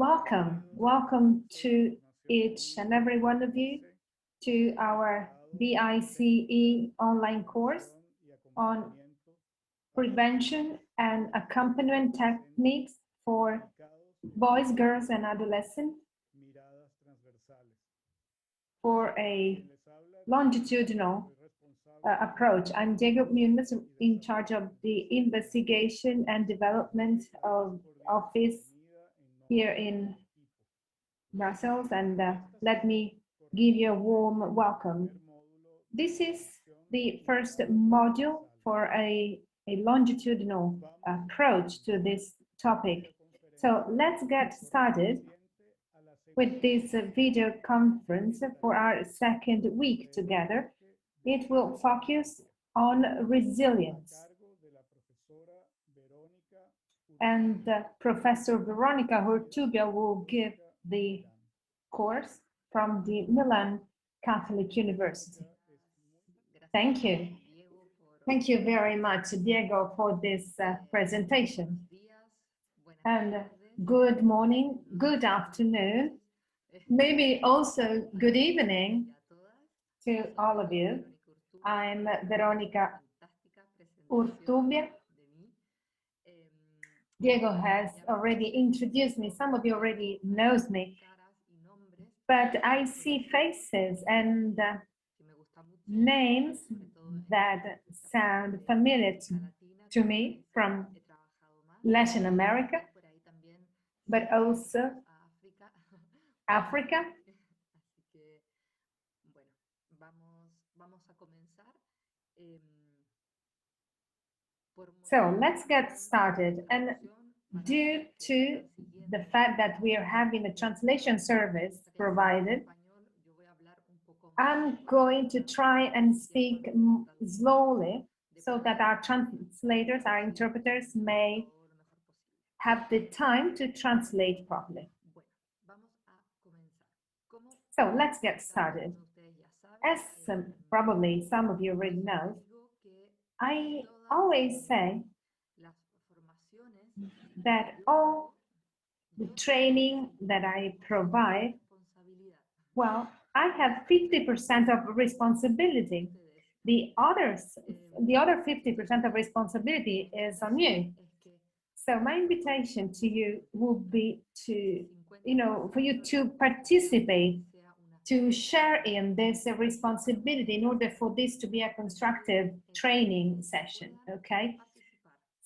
Welcome to each and every one of you to our BICE online course on prevention and accompaniment techniques for boys, girls, and adolescents for a longitudinal approach. I'm Diego Munoz, in charge of the investigation and development of office here in Brussels, and let me give you a warm welcome. This is the first module for a longitudinal approach to this topic. So let's get started with this video conference for our second week together. It will focus on resilience. And Professor Veronica Urtubia will give the course from the Milan Catholic University. Thank you. Thank you very much, Diego, for this presentation. And good morning, good afternoon, maybe also good evening to all of you. I'm Veronica Urtubia. Diego has already introduced me. Some of you already knows me, but I see faces and names that sound familiar to me from Latin America, but also Africa. So let's get started. And due to the fact that we are having a translation service provided, I'm going to try and speak slowly so that our translators, our interpreters may have the time to translate properly. So let's get started. As probably some of you already know, I always say that all the training that I provide, well, I have 50% of responsibility. The other 50% of responsibility is on you. So my invitation to you will be to, for you to participate, to share in this responsibility in order for this to be a constructive training session, okay?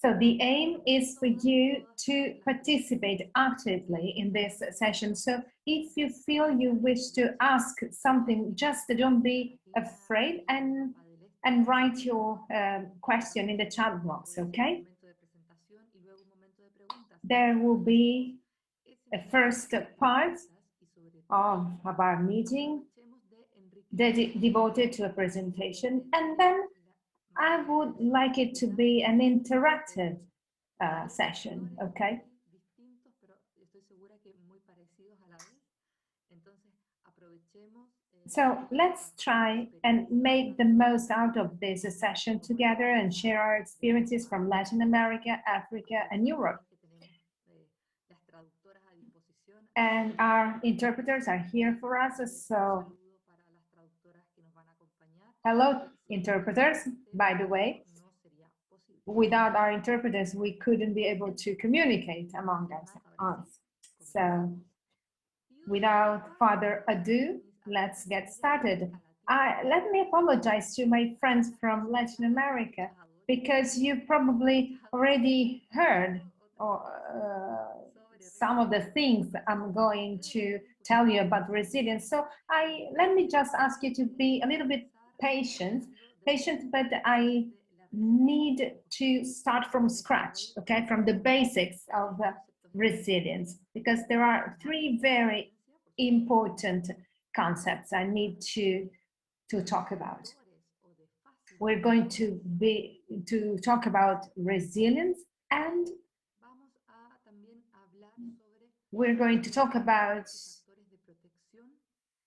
So the aim is for you to participate actively in this session. So if you feel you wish to ask something, just don't be afraid and write your question in the chat box, okay? There will be a first part of our meeting devoted to a presentation, and then I would like it to be an interactive session, okay? So let's try and make the most out of this session together and share our experiences from Latin America, Africa, and Europe. And our interpreters are here for us, so hello, interpreters, by the way. Without our interpreters, we couldn't be able to communicate among us. So without further ado, let's get started. Let me apologize to my friends from Latin America, because you probably already heard some of the things I'm going to tell you about resilience. So let me just ask you to be a little bit patient, but I need to start from scratch, okay, from the basics of resilience, because there are three very important concepts I need to talk about. We're going to talk about resilience, and we're going to talk about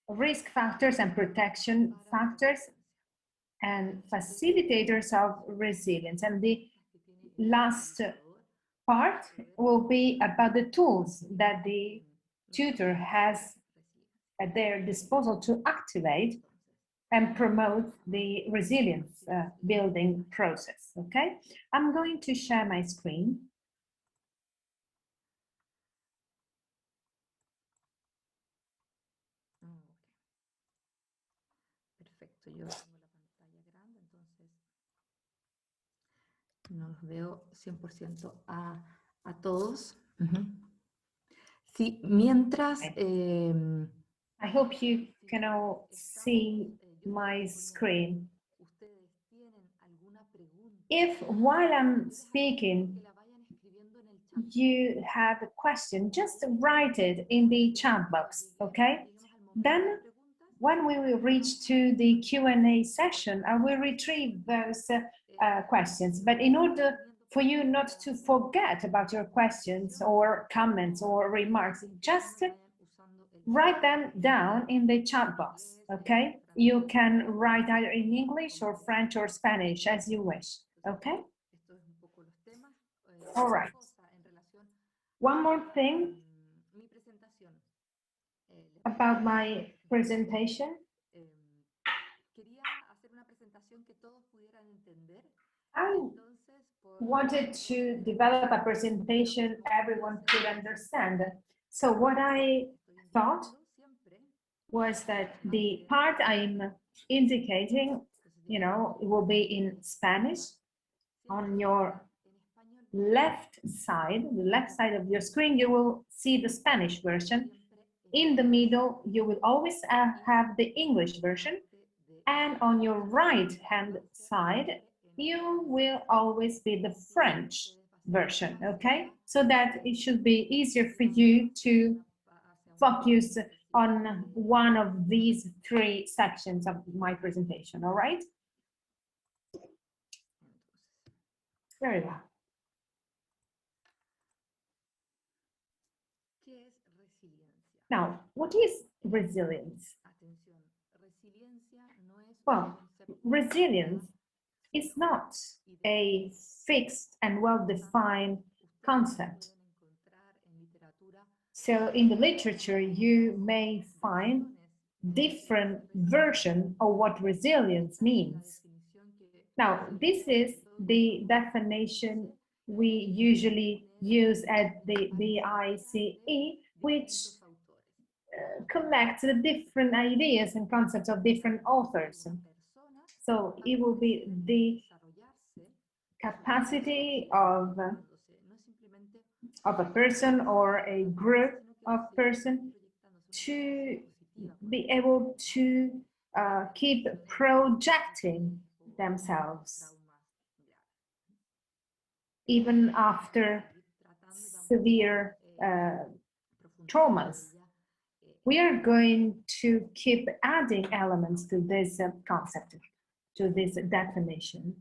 risk factors and protection factors and facilitators of resilience. And the last part will be about the tools that the tutor has at their disposal to activate and promote the resilience building process, okay? I'm going to share my screen. Perfecto, yo tengo la pantalla grande, entonces no los veo 100% a todos. Sí, mientras... I hope you can all see my screen. If while I'm speaking, you have a question, just write it in the chat box, okay? Then when we will reach to the Q&A session, I will retrieve those questions. But in order for you not to forget about your questions or comments or remarks, just write them down in the chat box, okay? You can write either in English or French or Spanish as you wish, okay? All right. One more thing about my presentation. I wanted to develop a presentation everyone could understand. So what I thought was that the part I'm indicating, it will be in Spanish. On your left side, the left side of your screen, you will see the Spanish version. In the middle, you will always have the English version. And on your right-hand side, you will always be the French version, okay? So that it should be easier for you to focus on one of these three sections of my presentation, all right? Very well. Now, what is resilience? Well, resilience is not a fixed and well-defined concept. So in the literature, you may find different version of what resilience means. Now, this is the definition we usually use at the BICE, which collects the different ideas and concepts of different authors. So it will be the capacity of a person or a group of person to be able to keep projecting themselves even after severe traumas. We are going to keep adding elements to this concept, to this definition.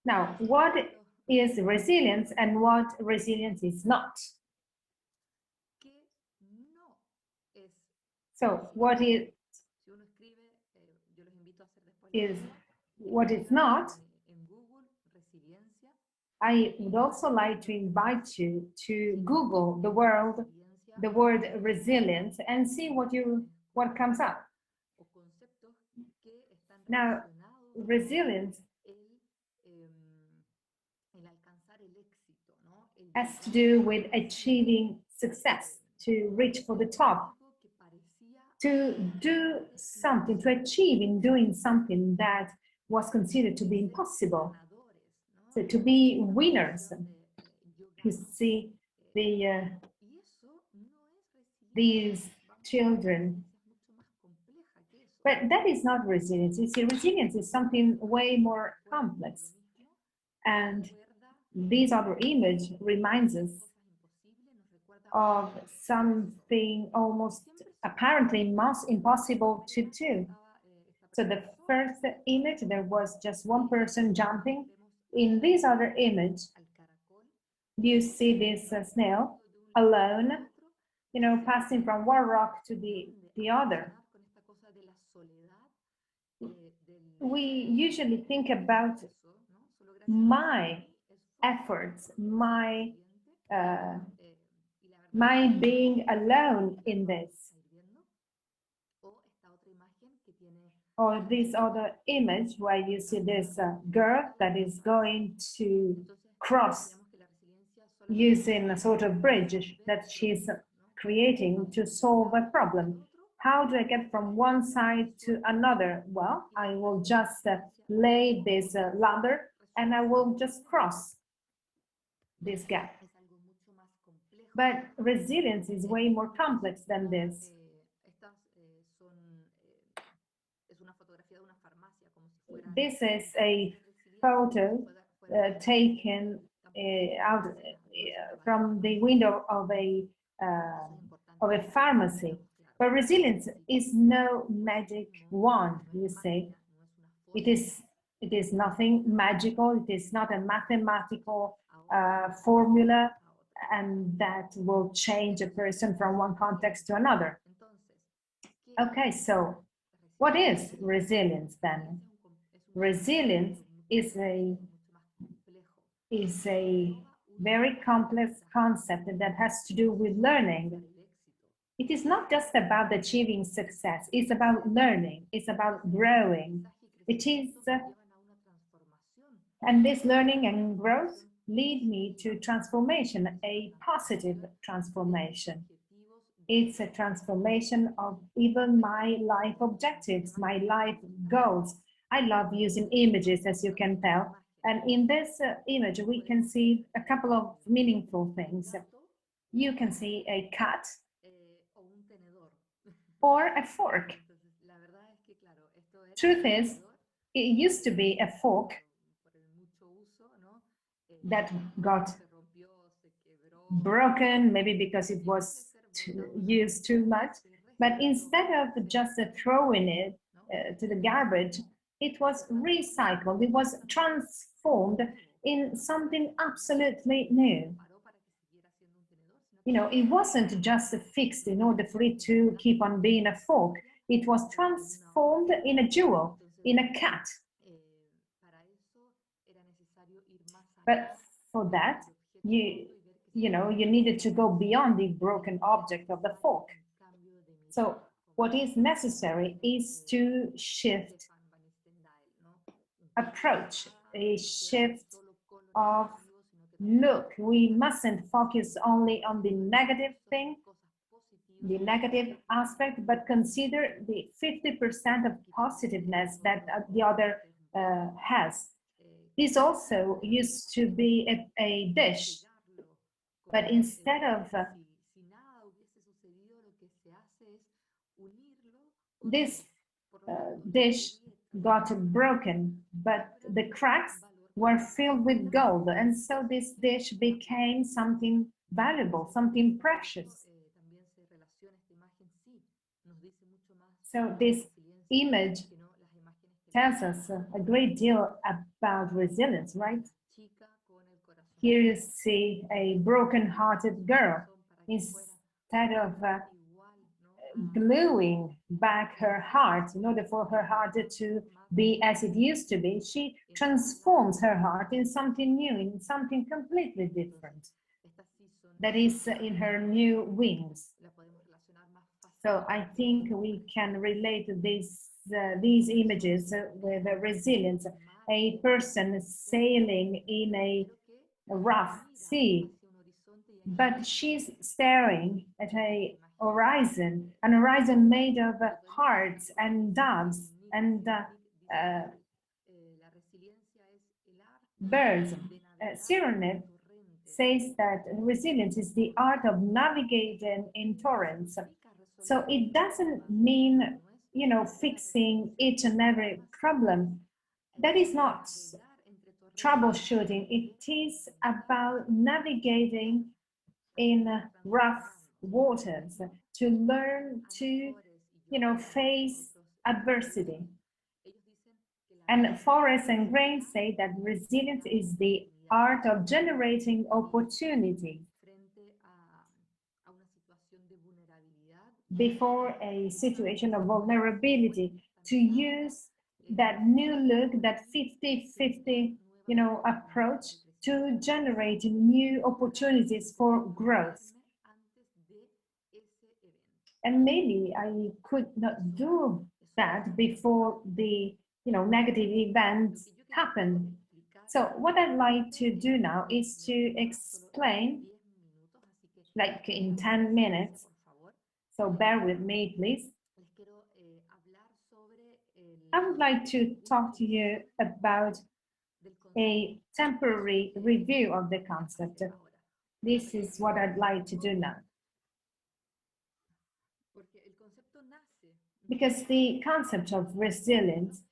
Now, what is resilience and what resilience is not? So what is what is not? I would also like to invite you to Google the word resilience and see what comes up. Now, resilience has to do with achieving success, to reach for the top, to do something, to achieve in doing something that was considered to be impossible. So to be winners, you see these children. But that is not resilience. You see, resilience is something way more complex. And this other image reminds us of something almost apparently most impossible to do. So the first image, there was just one person jumping. In this other image, you see this snail alone, passing from one rock to the other. We usually think about my efforts, my my being alone in this. Or this other image where you see this girl that is going to cross using a sort of bridge that she's creating to solve a problem. How do I get from one side to another? Well, I will just lay this ladder and I will just cross this gap. But resilience is way more complex than this. This is a photo taken out from the window of a pharmacy. But resilience is no magic wand, you say. It is nothing magical. It is not a mathematical formula, and that will change a person from one context to another. Okay, so what is resilience then? Resilience is a very complex concept that has to do with learning. It is not just about achieving success, it's about learning, it's about growing. It is, and this learning and growth lead me to transformation, a positive transformation. It's a transformation of even my life objectives, my life goals. I love using images, as you can tell. And in this image, we can see a couple of meaningful things. You can see a cat or a fork. Truth is, it used to be a fork that got broken, maybe because it was used too much. But instead of just throwing it to the garbage, it was recycled, it was transformed in something absolutely new. You know, it wasn't just fixed in order for it to keep on being a fork. It was transformed in a jewel, in a cat. But for that, you needed to go beyond the broken object of the fork. So what is necessary is to shift approach, a shift of look. We mustn't focus only on the negative thing, the negative aspect, but consider the 50% of positiveness that the other has. This also used to be a dish, but instead of this dish got broken, but the cracks were filled with gold, and so this dish became something valuable, something precious. So this image tells us a great deal about resilience, right? Here you see a broken-hearted girl. Instead of gluing back her heart in order for her heart to be as it used to be, she transforms her heart in something new, in something completely different. That is in her new wings. So I think we can relate these images with resilience. A person sailing in a rough sea, but she's staring at an horizon made of hearts and doves and birds. Cyrano says that resilience is the art of navigating in torrents. So it doesn't mean, fixing each and every problem. That is not troubleshooting. It is about navigating in rough waters to learn to, face adversity. And Forrest and Grain say that resilience is the art of generating opportunity before a situation of vulnerability, to use that new look, that 50-50, approach to generate new opportunities for growth. And maybe I could not do that before the negative events happened. So what I'd like to do now is to explain, like in 10 minutes, so bear with me, please. I would like to talk to you about a temporary review of the concept. This is what I'd like to do now. Because the concept of resilience,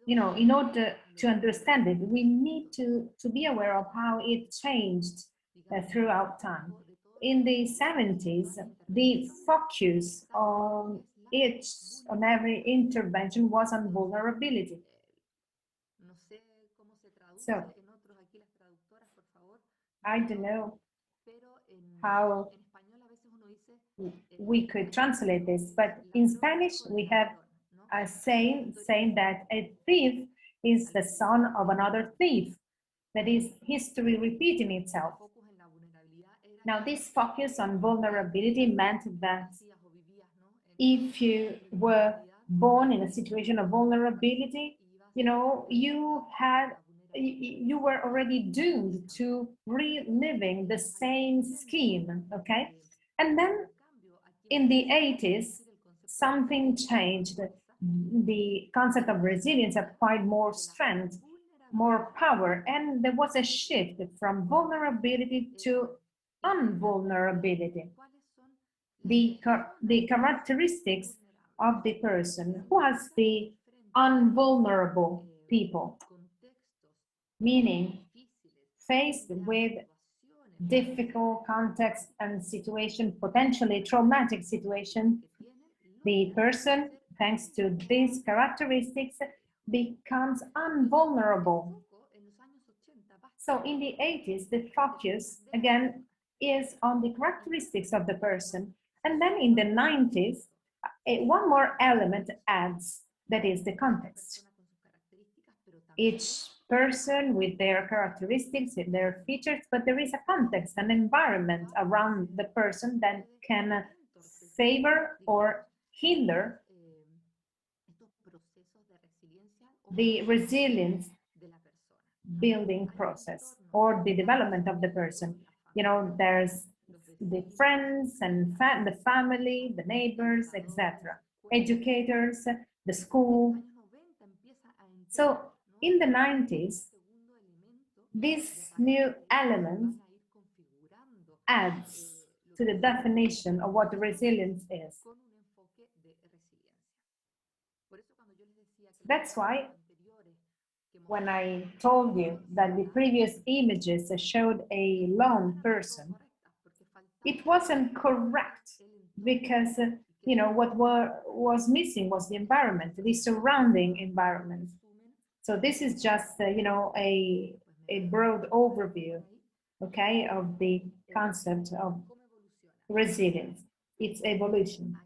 in order to understand it, we need to be aware of how it changed throughout time. In the 70s, the focus on every intervention was on vulnerability. So, I don't know how we could translate this, but in Spanish we have a saying that a thief is the son of another thief. That is history repeating itself. Now, this focus on vulnerability meant that if you were born in a situation of vulnerability, you were already doomed to reliving the same scheme, okay? And then in the 80s, something changed. The concept of resilience acquired more strength, more power, and there was a shift from vulnerability to unvulnerability. The characteristics of the person who has the unvulnerable people, meaning faced with difficult context and situation, potentially traumatic situation, the person, thanks to these characteristics, becomes unvulnerable. So in the 80s, the focus, again, is on the characteristics of the person. And then in the 90s, one more element adds, that is the context. Each person with their characteristics, with their features, but there is a context, an environment around the person that can favor or hinder the resilience building process or the development of the person. There's the friends and the family, the neighbors, etc., educators, the school. So in the 90s, this new element adds to the definition of what resilience is. That's why when I told you that the previous images showed a lone person, it wasn't correct because what was missing was the environment, the surrounding environment. So this is just a broad overview, okay, of the concept of resilience, its evolution.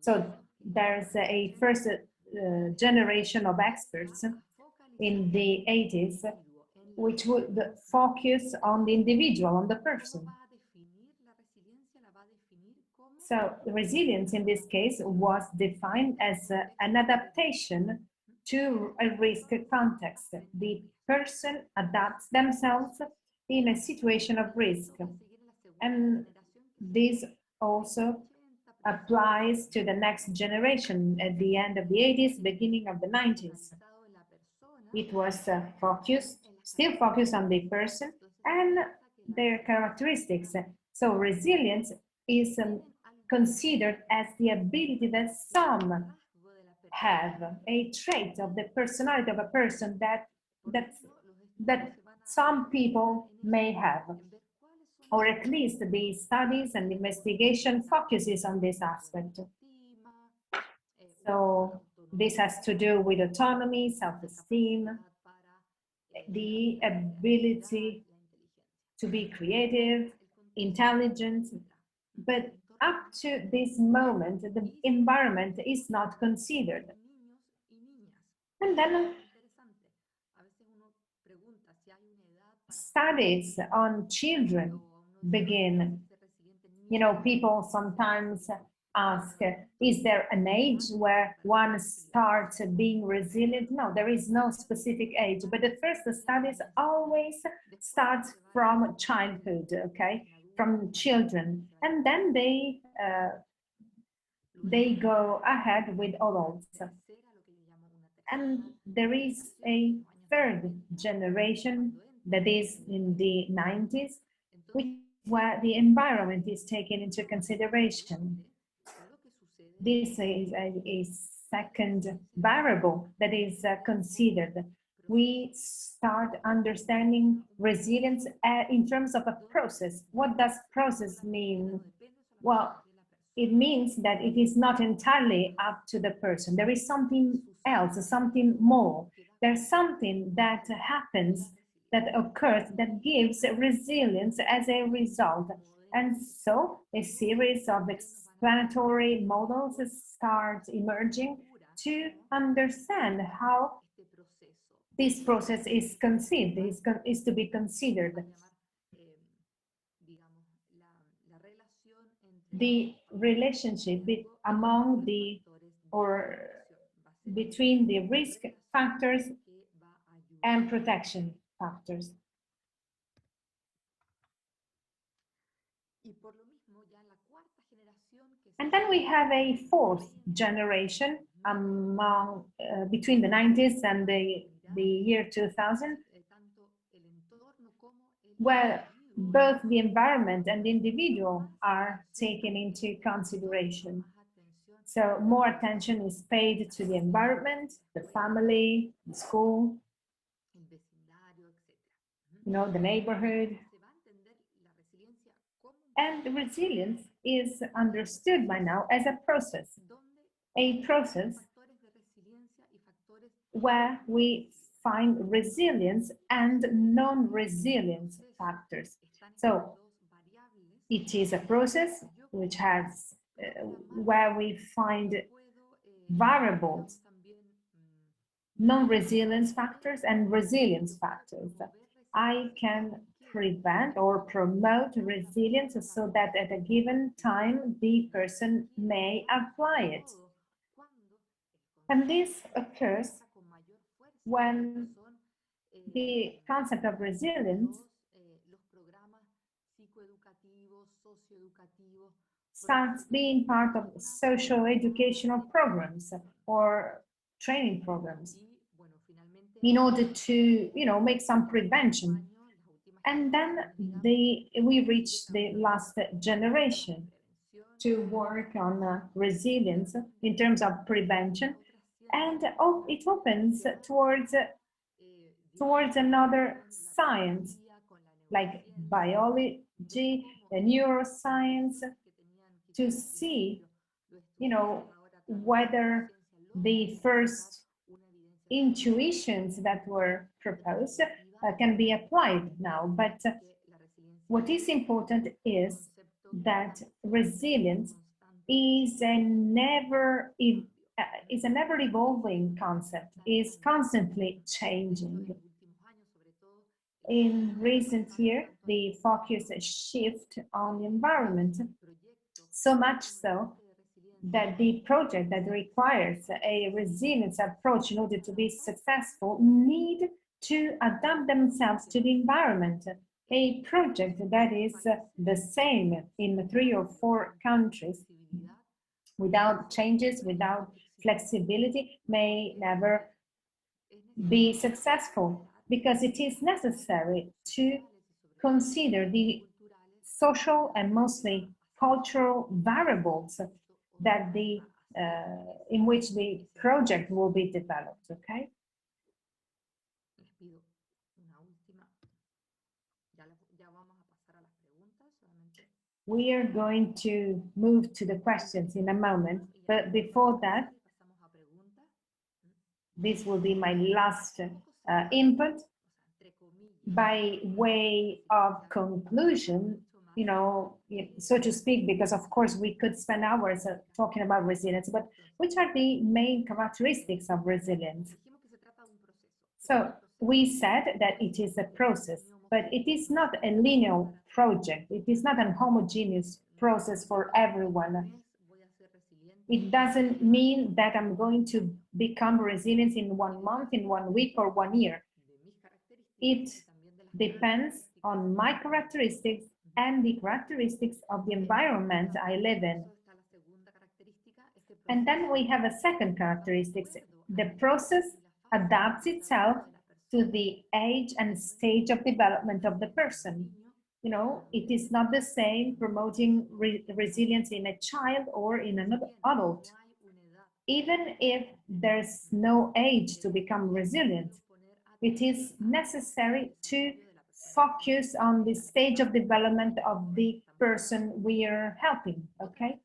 So there's a first generation of experts in the 80s, which would focus on the individual, on the person. So resilience in this case was defined as an adaptation to a risk context. The person adapts themselves in a situation of risk. And this also applies to the next generation at the end of the 80s, beginning of the 90s. It was still focused on the person and their characteristics. So resilience is considered as the ability that some have, a trait of the personality of a person that some people may have, or at least the studies and investigation focuses on this aspect. So this has to do with autonomy, self-esteem, the ability to be creative, intelligent, but up to this moment, the environment is not considered. And then studies on children begin. People sometimes ask, is there an age where one starts being resilient? No, there is no specific age, but the first studies always start from childhood, okay, from children, and then they go ahead with adults. And there is a third generation that is in the 90s, which where the environment is taken into consideration. This is a second variable that is considered. We start understanding resilience in terms of a process. What does process mean? Well, it means that it is not entirely up to the person. There is something else, something more. There's something that happens, that occurs, that gives resilience as a result. And so a series of explanatory models start emerging to understand how this process is conceived, is to be considered. The relationship among the or between the risk factors and protection factors. And then we have a fourth generation among between the 90s and the year 2000, where both the environment and the individual are taken into consideration. So more attention is paid to the environment, the family, the school, the neighborhood. And the resilience is understood by now as a process where we find resilience and non-resilience factors. So it is a process which has where we find variables, non-resilience factors and resilience factors. I can prevent or promote resilience so that at a given time the person may apply it. And this occurs when the concept of resilience starts being part of social educational programs or training programs in order to, make some prevention. And then we reach the last generation to work on resilience in terms of prevention. And it opens towards another science, like biology, neuroscience, to see, whether the first intuitions that were proposed can be applied now. But what is important is that resilience is a never evolving concept, is constantly changing. In recent years, the focus shift on the environment, so much so that the project that requires a resilience approach in order to be successful need to adapt themselves to the environment. A project that is the same in 3 or 4 countries without changes, without flexibility, may never be successful, because it is necessary to consider the social and mostly cultural variables that in which the project will be developed, okay? We are going to move to the questions in a moment, but before that, this will be my last input. By way of conclusion, so to speak, because of course we could spend hours talking about resilience, but which are the main characteristics of resilience? So we said that it is a process, but it is not a linear project. It is not a homogeneous process for everyone. It doesn't mean that I'm going to become resilient in 1 month, in 1 week, or 1 year. It depends on my characteristics and the characteristics of the environment I live in. And then we have a second characteristic. The process adapts itself to the age and stage of development of the person. You know, it is not the same promoting resilience in a child or in an adult. Even if there's no age to become resilient, it is necessary to focus on the stage of development of the person we are helping, okay?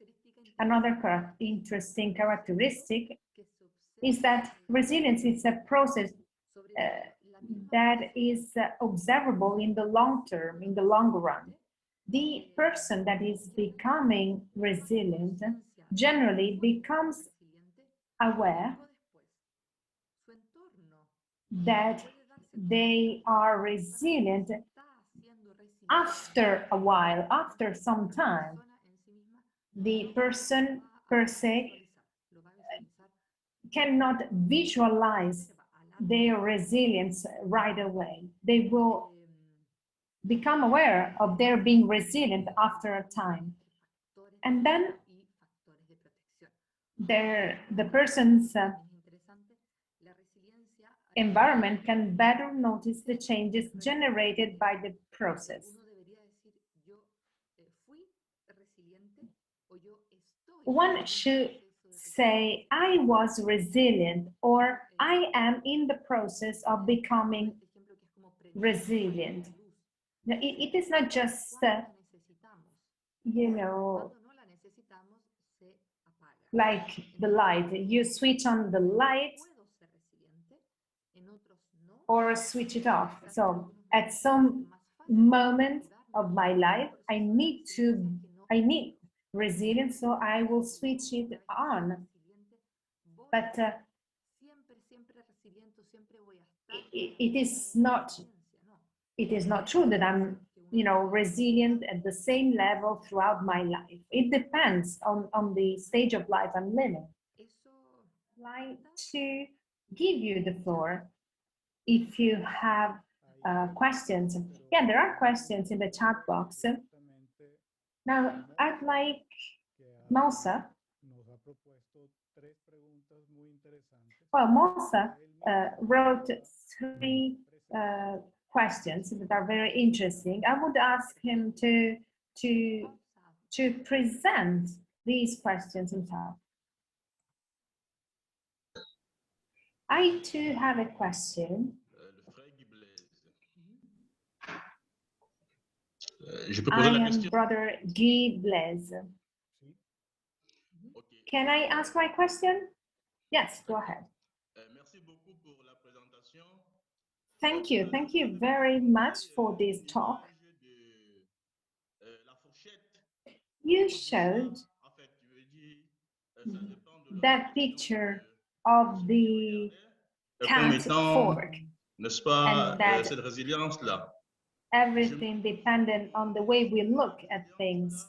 Another interesting characteristic is that resilience is a process that is observable in the long term, in the long run. The person that is becoming resilient generally becomes aware that they are resilient after a while, after some time. The person per se cannot visualize their resilience right away. They will become aware of their being resilient after a time. And then the person's environment can better notice the changes generated by the process. One should say, I was resilient, or I am in the process of becoming resilient. It is not just, you know, like the light. You switch on the light or switch it off. So at some moment of my life, I need resilience, so I will switch it on. But it is not true that I'm, resilient at the same level throughout my life. It depends on the stage of life I'm living. I'd like to give you the floor if you have questions. Yeah, there are questions in the chat box. Now, I'd like Moussa. Well, Moussa wrote 3 questions that are very interesting. I would ask him to present these questions himself. I too have a question. I am Brother Guy Blaise. Can I ask my question? Yes, go ahead. Thank you. Thank you very much for this talk. You showed that picture of the cat fork, and that everything dependent on the way we look at things.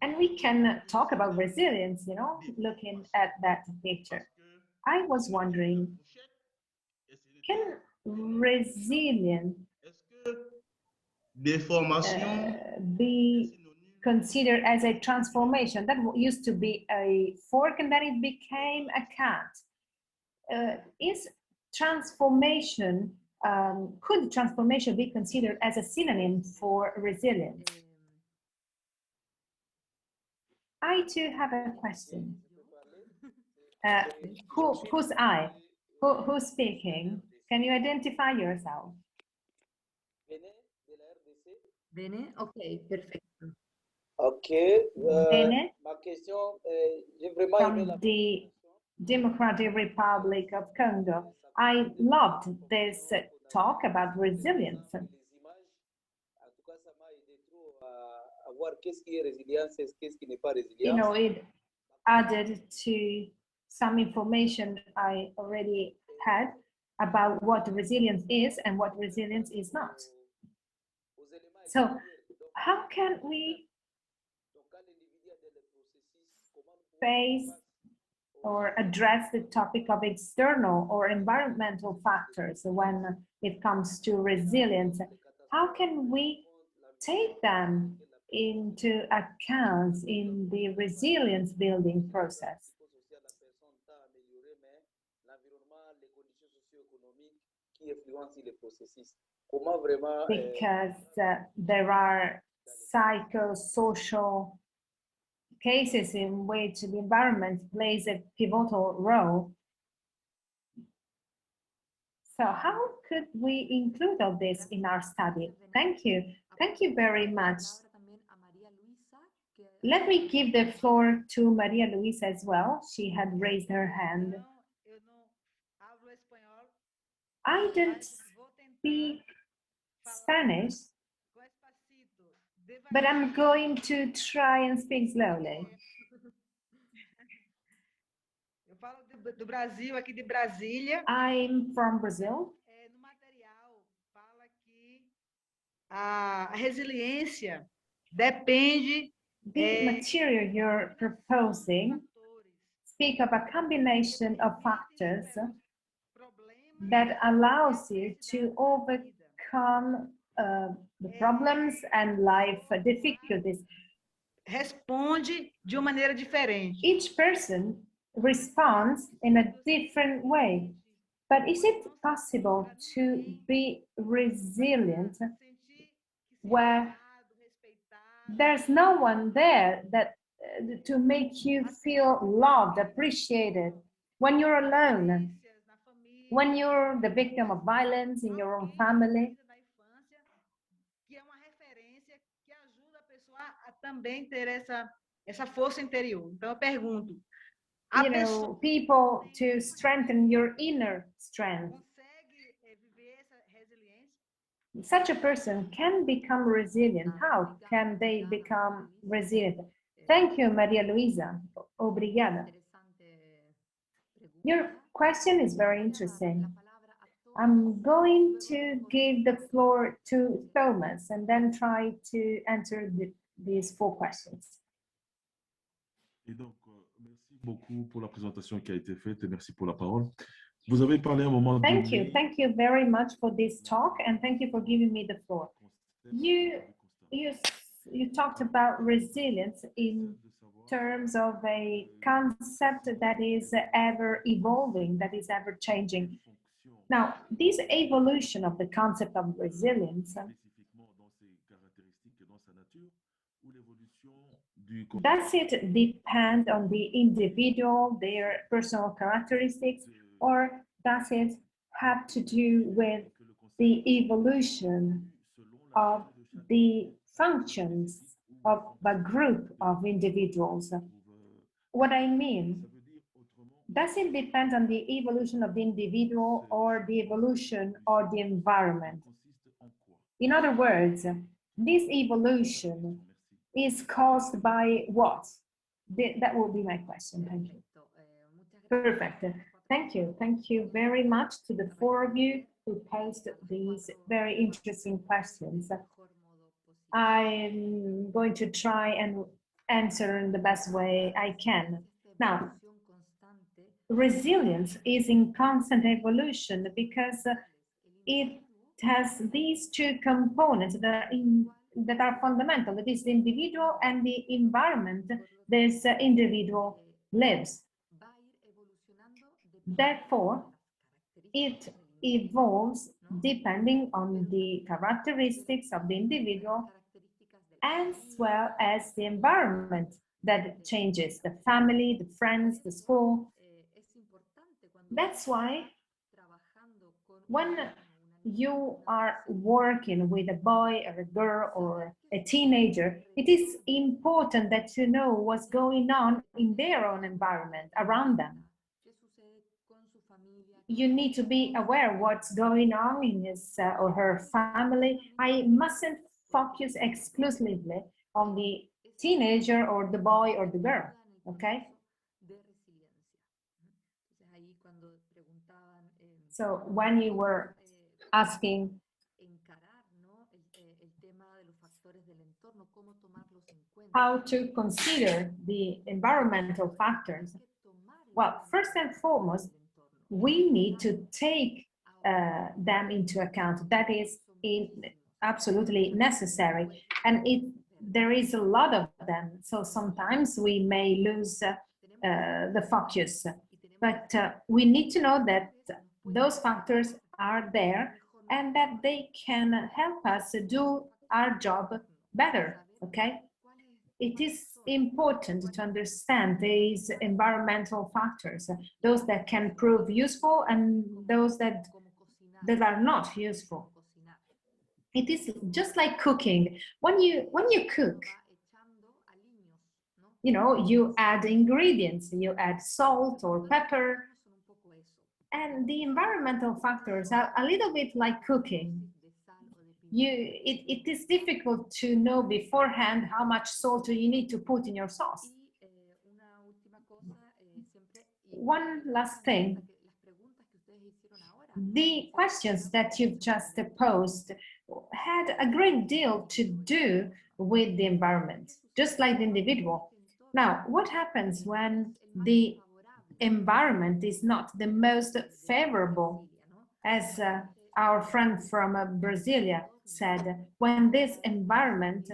And we can talk about resilience, looking at that picture. I was wondering, can resilience be considered as a transformation? That used to be a fork and then it became a cat. Is transformation, could transformation be considered as a synonym for resilience? I too have a question. Who's I? Who's speaking? Can you identify yourself? Bene, ok, perfetto. Okay. Bene, Ma question, j'ai vraiment aimé from la the Democratic Republic of Congo. I loved this talk about resilience. les images. En tout cas, ça m'a aidé trop à voir qu'est-ce qui est résilience et qu'est-ce qui n'est pas résilience. It added to some information I already had. about what resilience is and what resilience is not. aux éléments So extérieurs. Donc, how can we quand l'individu est dans le processus, comment nous pouvons face faire face or address the topic of external or environmental factors when it comes to resilience? How can we take them into account in the resilience building process? psychosocial, la personne tend à améliorer, mais l'environnement, les conditions socio-économiques qui influencent le processus. Comment vraiment Because there are psychosocial cases in which the environment plays a pivotal role. So how could we include all this in our study? Thank you. Thank you very much. Let me give the floor to Maria Luisa as well. She had raised her hand. Eu não hablo espanhol, I don't mas vou tentar speak falar Spanish, com espacito, but I'm devagar. going to try and speak slowly. Eu falo do Brasil, aqui de Brasília. I'm from Brazil. No material fala que a resiliência depende The material you're proposing fatores speak of a combination of factors problemas that allows you to overcome the problems and life difficulties. responde de uma maneira diferente. Each person responds in a different way. But is it possible to be resilient where there's no one there that to make you feel loved, appreciated, when you're alone, when you're the victim of violence in your own family? Que é uma referência que ajuda a pessoa a também ter essa força interior. Então eu pergunto, You know, people to strengthen your inner strength. consegue viver essa resiliência? Such a person can become resilient. How can they become resilient? Thank you, Maria Luisa. Obrigada. Your question is very interesting. I'm going to give the floor to Thomas and then try to answer these 4 questions. Et donc, merci beaucoup pour la présentation qui a été faite et merci pour la parole. Vous avez parlé un moment Thank donné. you very much for this talk and thank you for giving me the floor. You talked about resilience in terms of a concept that is ever evolving, that is ever changing. Now, this evolution of the concept of resilience, does it depend on the individual, their personal characteristics, or does it have to do with the evolution of the functions of a group of individuals? What I mean, does it depend on the evolution of the individual or the evolution of the environment? In other words, this evolution is caused by what? That will be my question. Thank you. Perfect. Thank you. Thank you very much to the 4 of you who posed these very interesting questions. I'm going to try and answer in the best way I can. Now, resilience is in constant evolution because it has these 2 components that are fundamental. It is the individual and the environment this individual lives. Therefore, it evolves depending on the characteristics of the individual as well as the environment that changes, the family, the friends, the school. That's why when you are working with a boy or a girl or a teenager, it is important that you know what's going on in their own environment around them. You need to be aware what's going on in his or her family. I mustn't focus exclusively on the teenager or the boy or the girl, okay? So when you were asking encarar, ¿no? El tema de los factores del entorno, cómo tomarlos en cuenta. how to consider the environmental factors, well, first and foremost, we need to take them into account. That is absolutely necessary. And there is a lot of them. So sometimes we may lose the focus. But we need to know that those factors are there and that they can help us do our job better, okay? It is important to understand these environmental factors, those that can prove useful and those that are not useful. It is just like cooking. When you cook, you know, you add ingredients, you add salt or pepper, and the environmental factors are a little bit like cooking. It is difficult to know beforehand how much salt you need to put in your sauce. One last thing, the questions that you've just posed had a great deal to do with the environment, just like the individual. Now, what happens when the environment is not the most favorable, as our friend from Brasilia said, when this environment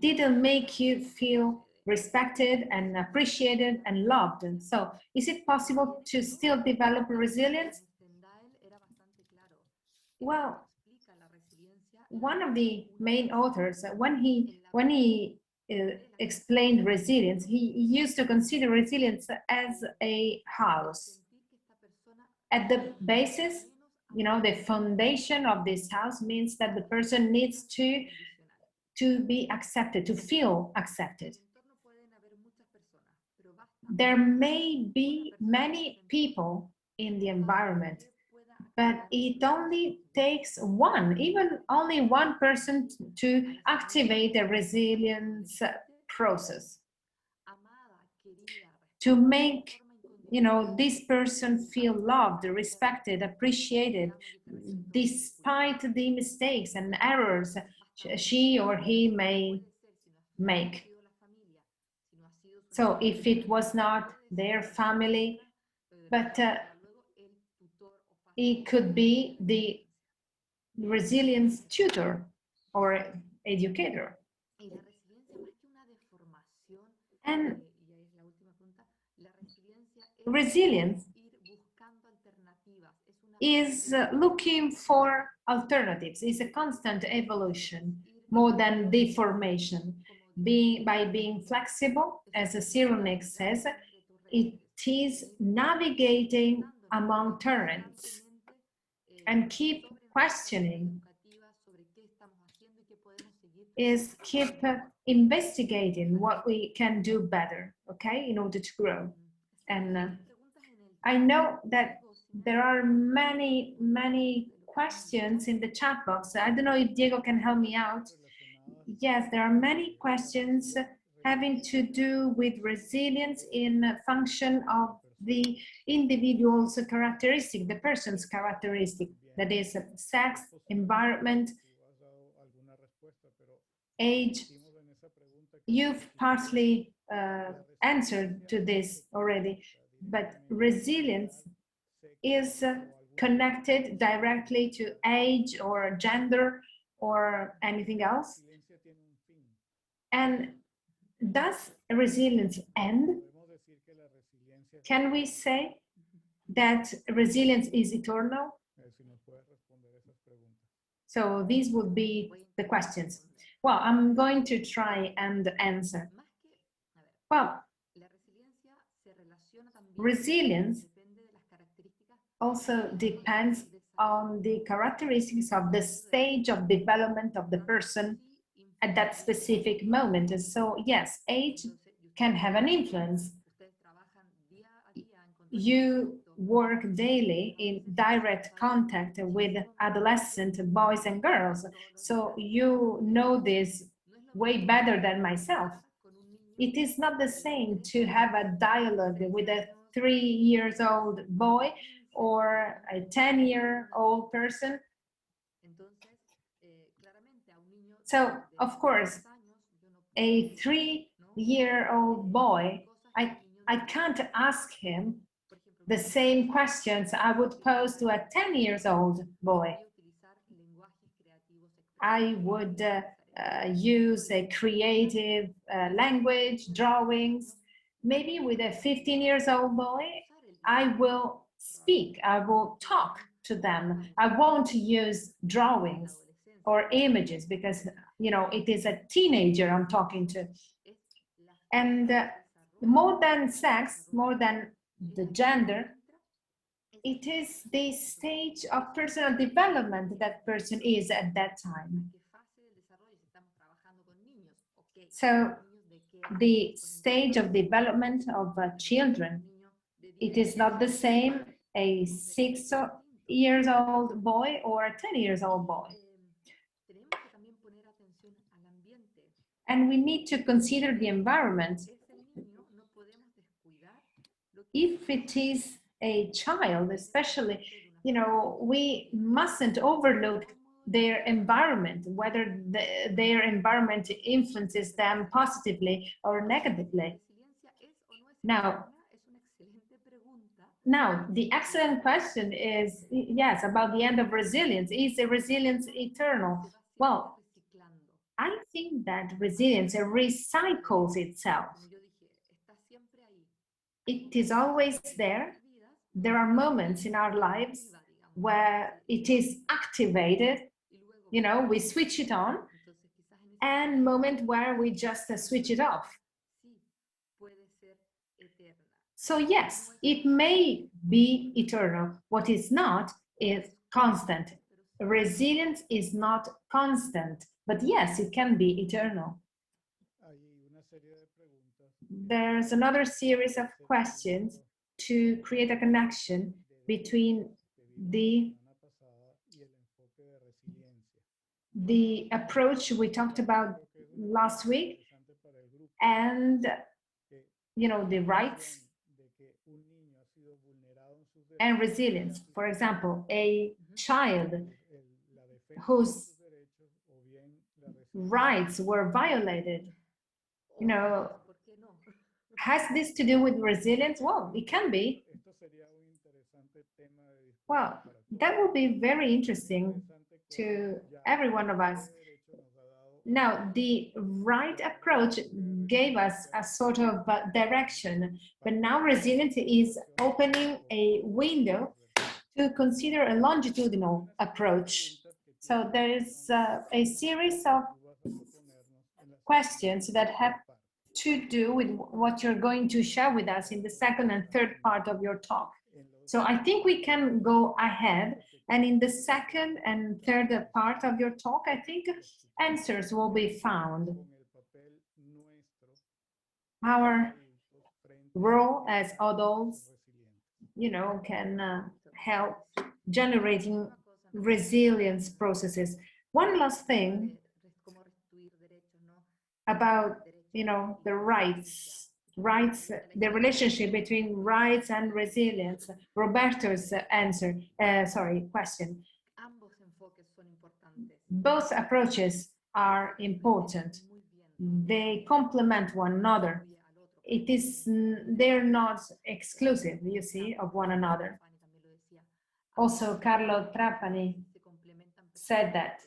didn't make you feel respected and appreciated and loved? And so, is it possible to still develop resilience? Well, one of the main authors, when he explained resilience, he used to consider resilience as a house. At the basis, you know, the foundation of this house means that the person needs to be accepted, to feel accepted. There may be many people in the environment, but it only takes one, even only one person to activate the resilience process, to make, you know, this person feel loved, respected, appreciated, despite the mistakes and errors she or he may make. So if it was not their family, but it could be the resilience tutor or educator. And resilience is looking for alternatives, is a constant evolution more than deformation. By being flexible, as Cyrenaic says, it is navigating among currents and keep questioning, is keep investigating what we can do better, okay, in order to grow. And I know that there are many questions in the chat box. I don't know if Diego can help me out. Yes, there are many questions having to do with resilience in function of the individual's characteristic, the person's characteristic, that is sex, environment, age. You've partly answered to this already, but resilience is connected directly to age or gender or anything else. And does resilience end? Can we say that resilience is eternal? So these would be the questions. Well, I'm going to try and answer. Well, resilience also depends on the characteristics of the stage of development of the person at that specific moment. And so, yes, age can have an influence. You work daily in direct contact with adolescent boys and girls, so you know this way better than myself. It is not the same to have a dialogue with a 3-year-old boy or a 10-year-old person. Entonces, claramente a un niño So, de of course, 3 años, yo no puedo a decir, ¿no? 3-year-old boy, Cosas que un niño I de can't 3 ask him por ejemplo, the same questions I would pose to a 10-year-old boy. voy a utilizar lenguajes creativos I expresivos, would voy a utilizar use a creative language, drawings. Maybe with a 15-year-old boy, I will speak, I will talk to them. I won't use drawings or images because, you know, it is a teenager I'm talking to. And more than sex, more than the gender, it is the stage of personal development that person is at that time. So the stage of development of children, it is not the same a 6-year-old boy or a 10-year-old boy. And we need to consider the environment. If it is a child, especially, you know, we mustn't overlook their environment, whether their environment influences them positively or negatively. Now, the excellent question is, yes, about the end of resilience. Is the resilience eternal? Well, I think that resilience recycles itself. It is always there. There are moments in our lives where it is activated, you know, we switch it on, and moment where we just switch it off. So yes, it may be eternal. What is not is constant. Resilience is not constant, but yes, it can be eternal. There's another series of questions to create a connection between the approach we talked about last week and, you know, the rights and resilience. For example, a child whose rights were violated, you know, has this to do with resilience? Well, it can be. Well, that would be very interesting to every one of us. Now, the right approach gave us a sort of direction, but now resilience is opening a window to consider a longitudinal approach. So there is a series of questions that have to do with what you're going to share with us in the second and third part of your talk. So I think we can go ahead, and in the second and third part of your talk, I think answers will be found. Our role as adults, you know, can help generating resilience processes. One last thing about, you know, the rights, the relationship between rights and resilience. Roberto's question. Both approaches are important. They complement one another. It is, they're not exclusive, you see, of one another. Also, Carlo Trapani said that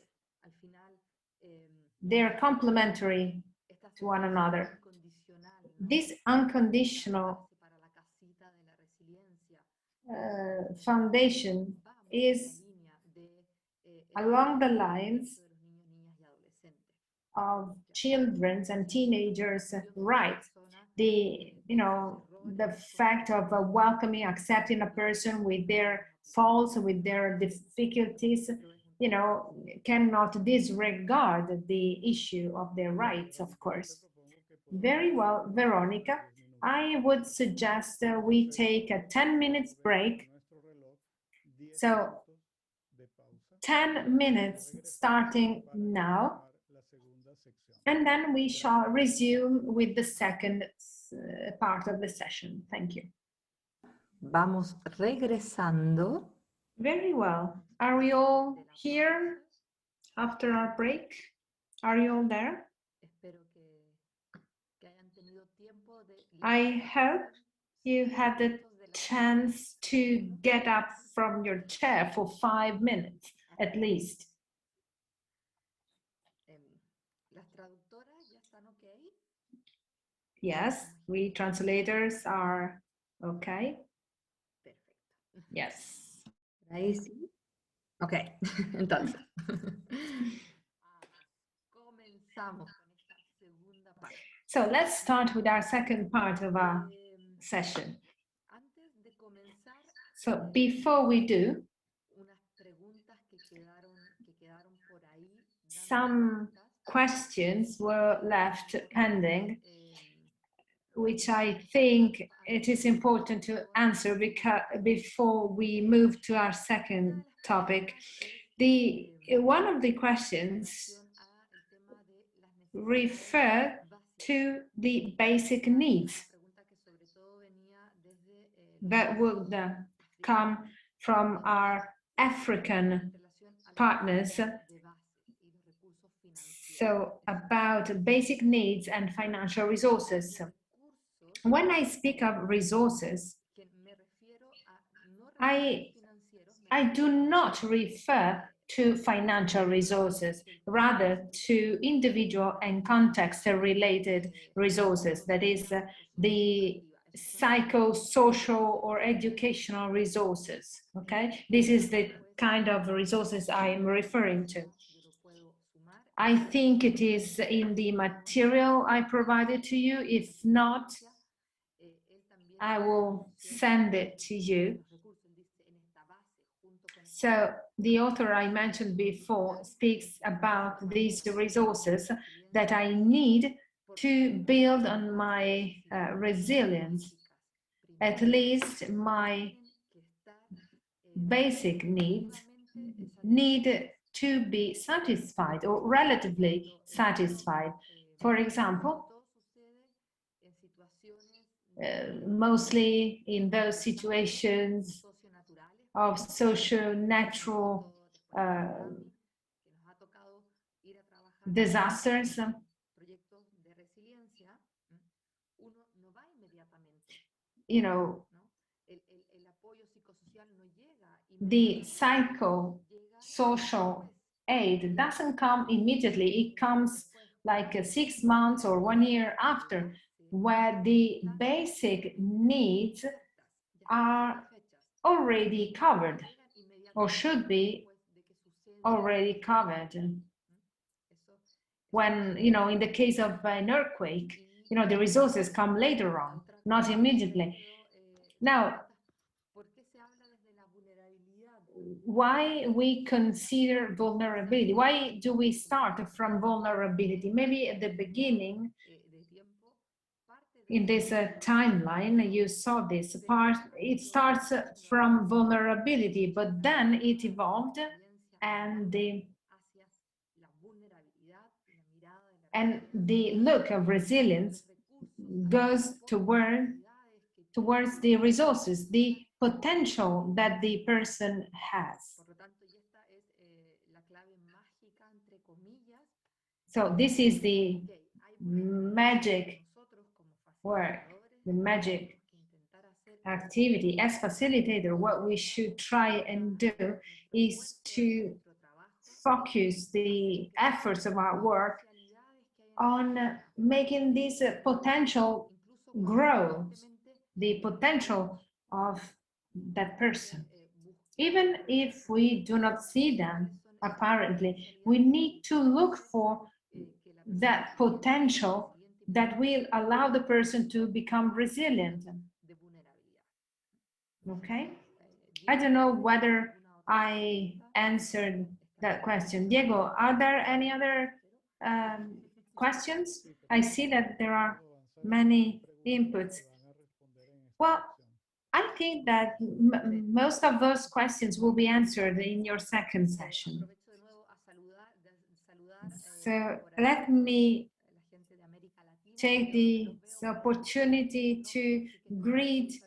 they're complementary to one another. This unconditional foundation is along the lines of children's and teenagers' rights. The, you know, the fact of welcoming, accepting a person with their faults, with their difficulties, you know, cannot disregard the issue of their rights, of course. Very well, Veronica. I would suggest we take a 10 minutes break. So 10 minutes starting now, and then we shall resume with the second part of the session. Thank you. Vamos regresando. Very well. Are we all here after our break? Are you all there? Espero que hayan tenido tiempo de I hope you had the chance to get up from your chair for 5 minutes at least. Las traductoras ya están ok. Yes, we translators are okay. Perfecto. Yes. Ahí sí. Ok, entonces. Comenzamos con esta segunda parte. So let's start with our second part of our session. Antes de comenzar, So before we do, unas preguntas que quedaron por ahí. some questions were left pending, which I think it is important to answer because before we move to our second topic. One of the questions refer to the basic needs that would come from our African partners. So about basic needs and financial resources. When I speak of resources, I do not refer to financial resources, rather to individual and context-related resources, that is the psychosocial or educational resources, okay? This is the kind of resources I am referring to. I think it is in the material I provided to you. If not, I will send it to you. So the author I mentioned before speaks about these resources that I need to build on my resilience, at least my basic needs need to be satisfied or relatively satisfied. For example, mostly in those situations of social-natural disasters, you know, the psychosocial aid doesn't come immediately. It comes like 6 months or 1 year after, where the basic needs are already covered or should be already covered. When, you know, in the case of an earthquake, you know, the resources come later on, not immediately. Now, why we consider vulnerability? Why do we start from vulnerability? Maybe at the beginning, in this timeline, you saw this part, it starts from vulnerability, but then it evolved and the look of resilience goes towards the resources, the potential that the person has. So this is the magic work, the magic activity. As facilitator, what we should try and do is to focus the efforts of our work on making this potential grow, the potential of that person. Even if we do not see them, apparently, we need to look for that potential that will allow the person to become resilient. Okay? I don't know whether I answered that question. Diego, are there any other questions? I see that there are many inputs. Well, I think that most of those questions will be answered in your second session. So let me take this opportunity to greet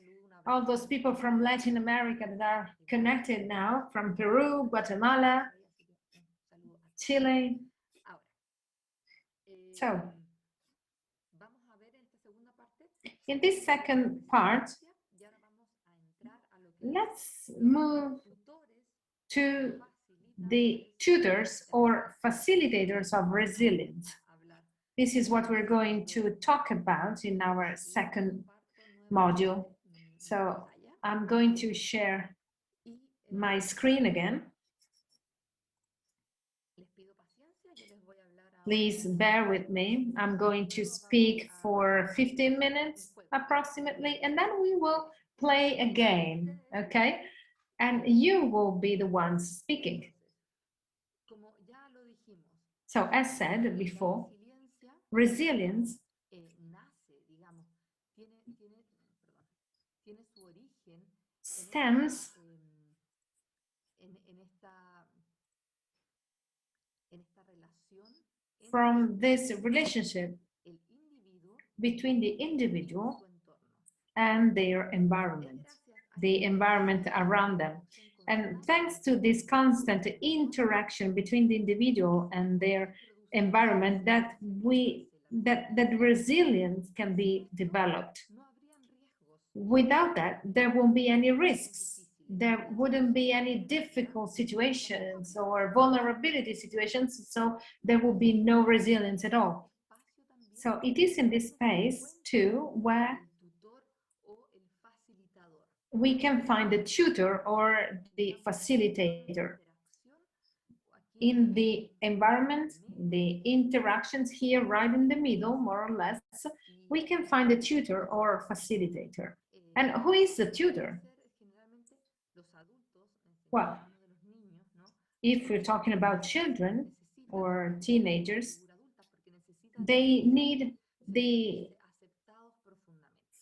all those people from Latin America that are connected now, from Peru, Guatemala, Chile. Ahora, So, vamos a ver en esta segunda parte. in this second part, Y ahora vamos a entrar a lo que let's move tutores, to the tutors or facilitators of resilience. hablar. This is what we're going to talk about in our second module. So I'm going to share my screen again. Les pido paciencia, yo les voy a hablar ahora Please bear with me. I'm going to speak for 15 minutes approximately, and then we will play a game, okay? And you will be the ones speaking. como ya lo dijimos. So as said before, Resiliencia resilience nace, digamos, tiene su origen stems en esta relación entre from this relationship el individuo between the y individual su entorno. and their environment, the environment around them. And thanks to this constant interaction between the individual and their environment that resilience can be developed. No habrían riesgos. Without that, there won't be any risks. There wouldn't be any difficult situations or vulnerability situations, so there will be no resilience at all. Espacio también So it is in this space too where el tutor o el facilitador. we can find the tutor or the facilitator. In the environment, the interactions here right in the middle, more or less, we can find the tutor or facilitator. And who is the tutor? Well, if we're talking about children or teenagers, they need the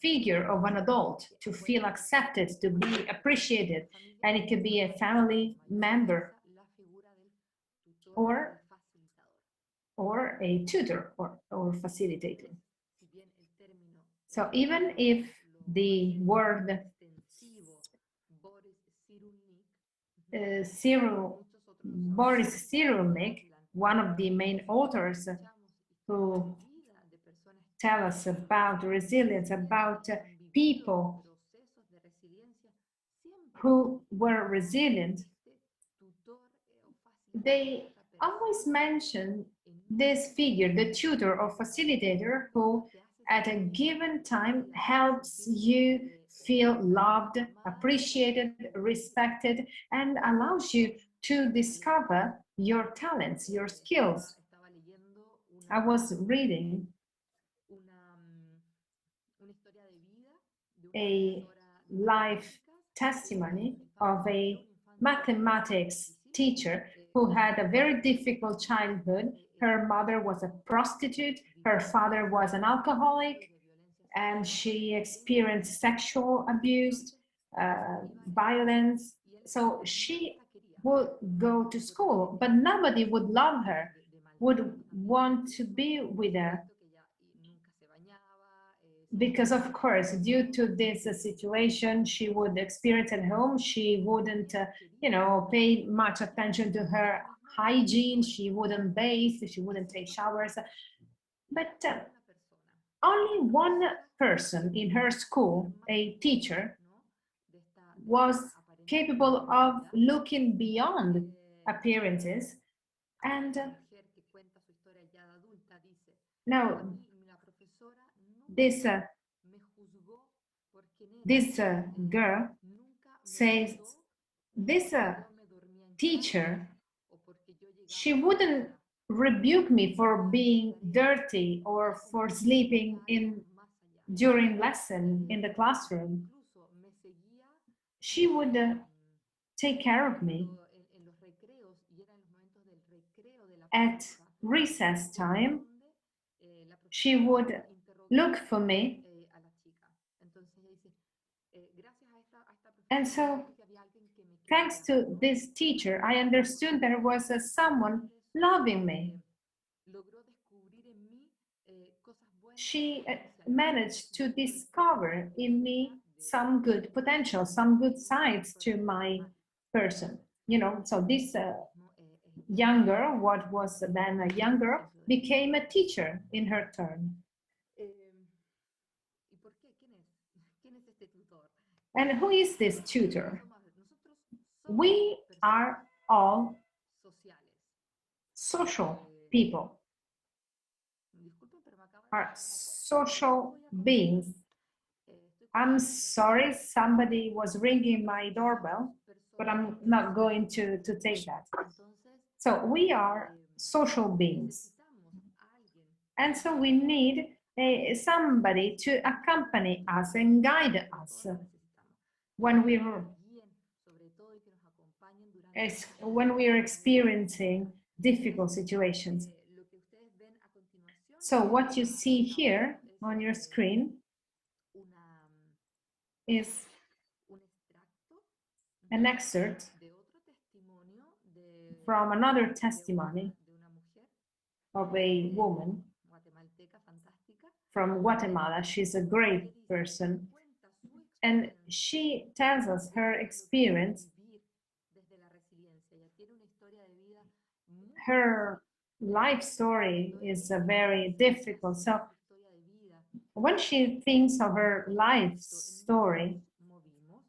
figure of an adult to feel accepted, to be appreciated, and it could be a family member or a tutor or facilitator. So even if the word Boris Cyrulnik, one of the main authors who tell us about resilience, about people who were resilient, they always mention this figure, the tutor or facilitator, who at a given time helps you feel loved, appreciated, respected, and allows you to discover your talents, your skills. I was reading a life testimony of a mathematics teacher who had a very difficult childhood. Her mother was a prostitute, her father was an alcoholic, and she experienced sexual abuse, violence. So she would go to school, but nobody would love her, would want to be with her. Because of course, due to this situation she would experience at home, she wouldn't, pay much attention to her hygiene, she wouldn't bathe, she wouldn't take showers. But only one person in her school, a teacher, was capable of looking beyond appearances. And now this girl says, this teacher, she wouldn't rebuke me for being dirty or for sleeping during lesson in the classroom. She would take care of me. At recess time, she would look for me. And so, thanks to this teacher, I understood there was someone loving me. She managed to discover in me some good potential, some good sides to my person. You know, so this young girl, what was then a young girl, became a teacher in her turn. ¿Y por qué? ¿Quién es? ¿Quién es este tutor? And who is this tutor? Nosotros We are all sociales. social people, Disculpen, pero me acaba de are llegar una social beings. I'm sorry, somebody was ringing my doorbell, but I'm not going to take that. So we are social beings. And so we need somebody to accompany us and guide us when we're experiencing difficult situations. So what you see here on your screen is an excerpt from another testimony of a woman from Guatemala. She's a great person, and she tells us her experience. Her life story is very difficult. So when she thinks of her life story,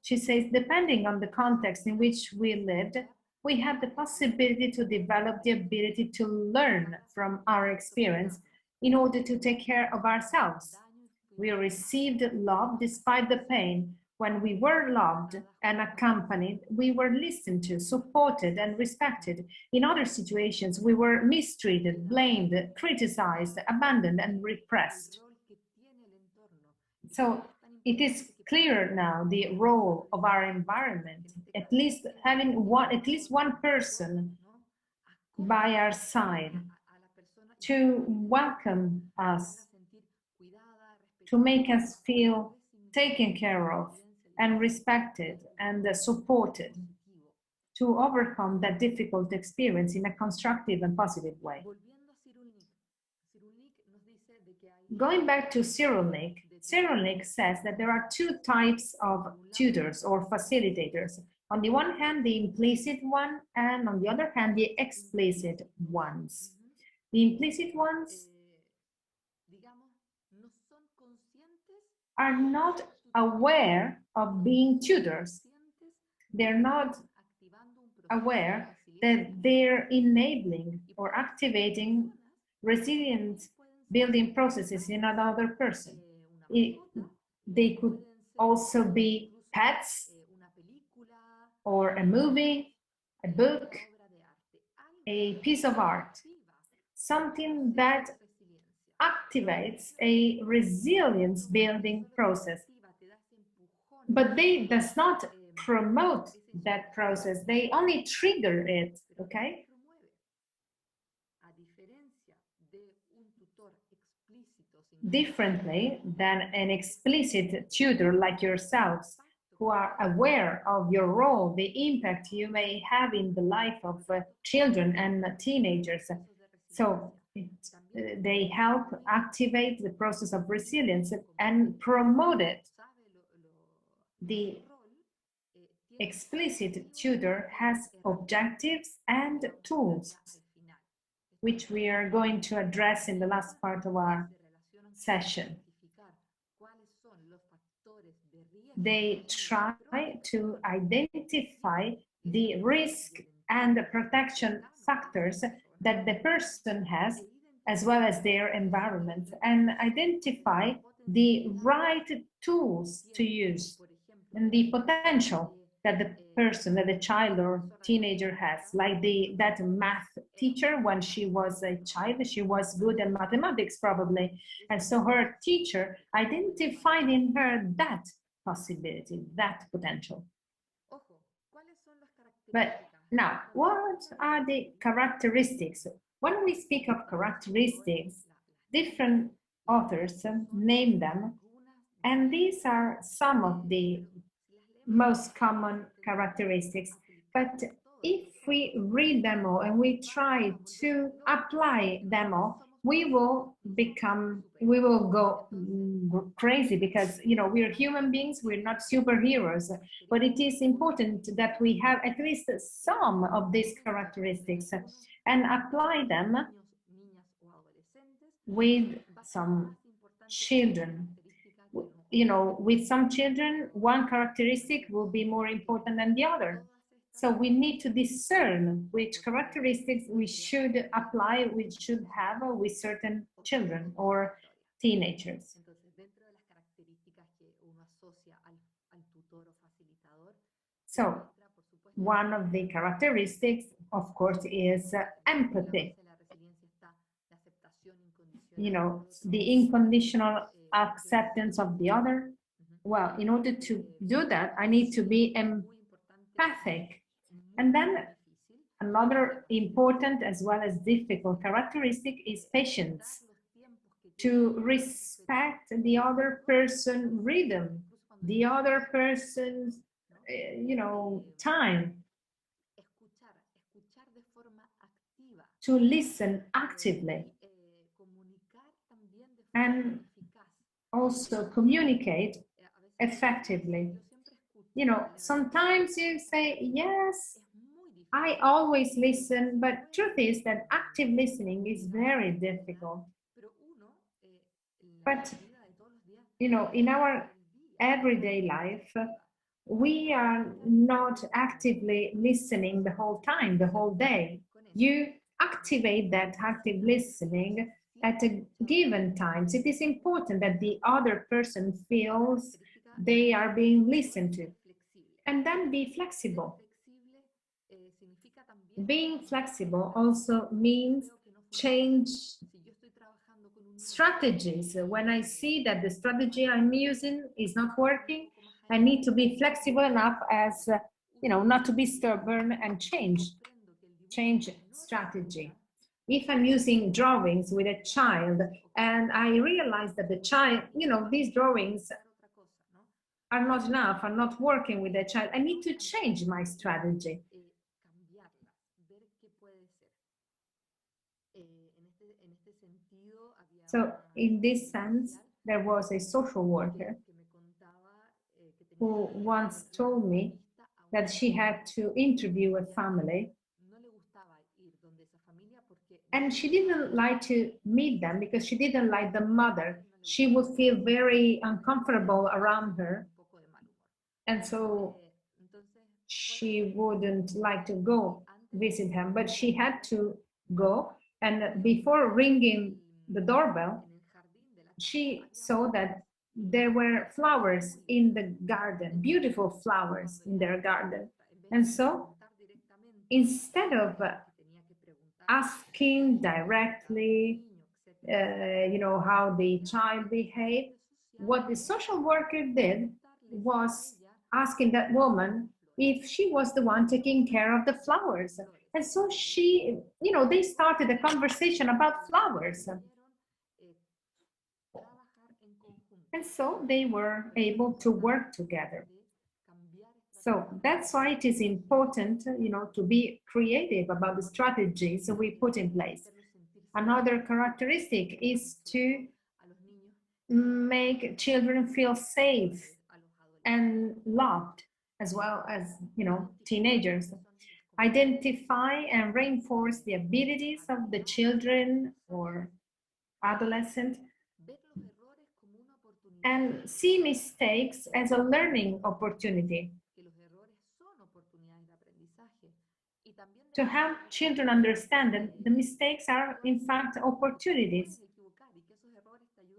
she says, depending on the context in which we lived, we have the possibility to develop the ability to learn from our experience in order to take care of ourselves. We received love despite the pain. When we were loved and accompanied, we were listened to, supported, and respected. In other situations, we were mistreated, blamed, criticized, abandoned, and repressed. So it is clear now the role of our environment, at least having at least one person by our side to welcome us, to make us feel taken care of and respected and supported, to overcome that difficult experience in a constructive and positive way. Going back to Cyrillic, Cyrillic says that there are two types of tutors or facilitators. On the one hand, the implicit one, and on the other hand, the explicit ones. The implicit ones are not aware of being tutors. They're not aware that they're enabling or activating resilience building processes in another person. They could also be pets, or a movie, a book, a piece of art, something that activates a resilience building process. But they does not promote that process, they only trigger it, okay? Differently than an explicit tutor like yourselves, who are aware of your role, the impact you may have in the life of children and teenagers. So they help activate the process of resilience and promote it. The explicit tutor has objectives and tools, which we are going to address in the last part of our session. They try to identify the risk and the protection factors that the person has, as well as their environment, and identify the right tools to use and the potential that the person, that the child or teenager has. Like that math teacher, when she was a child, she was good at mathematics probably, and so her teacher identified in her that possibility, that potential. But now, what are the characteristics? When we speak of characteristics, different authors name them, and these are some of the most common characteristics. But if we read them all and we try to apply them all, we will go crazy because, you know, we're human beings, we're not superheroes, but it is important that we have at least some of these characteristics and apply them with some children. You know, with some children, one characteristic will be more important than the other. So we need to discern which characteristics we should apply, we should have with certain children or teenagers. So one of the characteristics, of course, is empathy. You know, the unconditional acceptance of the other. Well, in order to do that, I need to be empathic. And then another important as well as difficult characteristic is patience. To respect the other person's rhythm, the other person's, you know, time. To listen actively and also communicate effectively. You know, sometimes you say, yes, I always listen, but truth is that active listening is very difficult. But, you know, in our everyday life, we are not actively listening the whole time, the whole day. You activate that active listening at a given times. It is important that the other person feels they are being listened to. And then be flexible. Being flexible also means change strategies. When I see that the strategy I'm using is not working, I need to be flexible enough as, you know, not to be stubborn and change strategy. If I'm using drawings with a child and I realize that the child, you know, these drawings are not enough, are not working with the child, I need to change my strategy. So in this sense, there was a social worker who once told me that she had to interview a family and she didn't like to meet them because she didn't like the mother. She would feel very uncomfortable around her. And so she wouldn't like to go visit him, but she had to go. And before ringing the doorbell, she saw that there were flowers in the garden, beautiful flowers in their garden. And so instead of asking directly, you know, how the child behaved, what the social worker did was asking that woman if she was the one taking care of the flowers. And so she, you know, they started a conversation about flowers. And so they were able to work together. So that's why it is important, you know, to be creative about the strategies we put in place. Another characteristic is to make children feel safe and loved, as well as, you know, teenagers. Identify and reinforce the abilities of the children or adolescent and see mistakes as a learning opportunity. To help children understand that the mistakes are in fact opportunities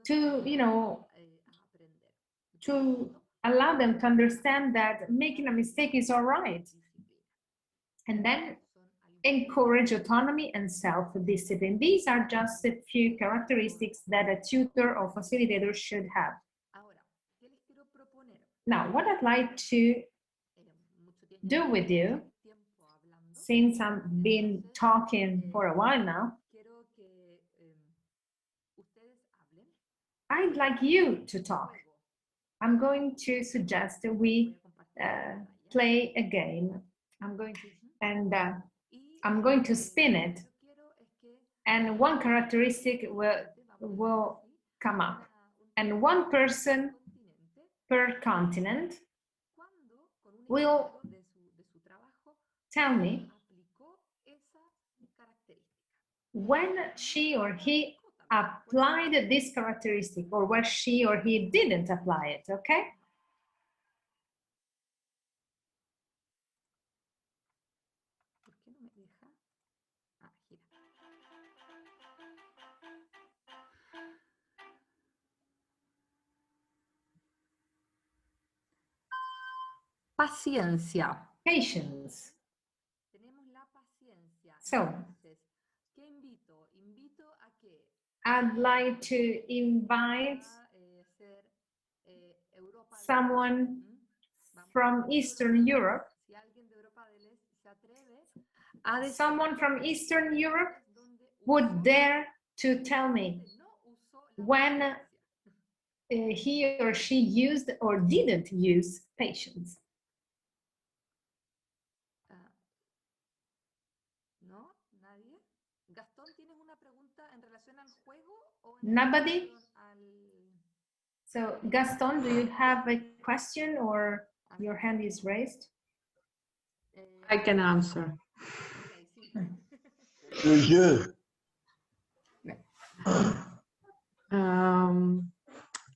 to, you know, to allow them to understand that making a mistake is all right. And then encourage autonomy and self-discipline. These are just a few characteristics that a tutor or facilitator should have. Now, what I'd like to do with you, since I've been talking for a while now, I'd like you to talk. I'm going to suggest that we play a game. I'm going to spin it. and one characteristic will come up, and one person per continent will tell me when she or he applied this characteristic or where she or he didn't apply it, okay? Paciencia. Patience. Tenemos la paciencia. So, Entonces, ¿qué invito? Invito a que I'd like to invite ser, Europa del someone Vamos from Eastern Europe, Si alguien de Europa del Este se atreve a decir someone from Eastern Europe donde would dare to tell me no usó la when paciencia. he or she used or didn't use patience. ¿No? ¿Nadie? Gastón, ¿tienes una pregunta en relación al juego o en Nobody? relación al... So, Gaston, do you have a question or your hand is raised? I can answer. Okay, sí. Monsieur.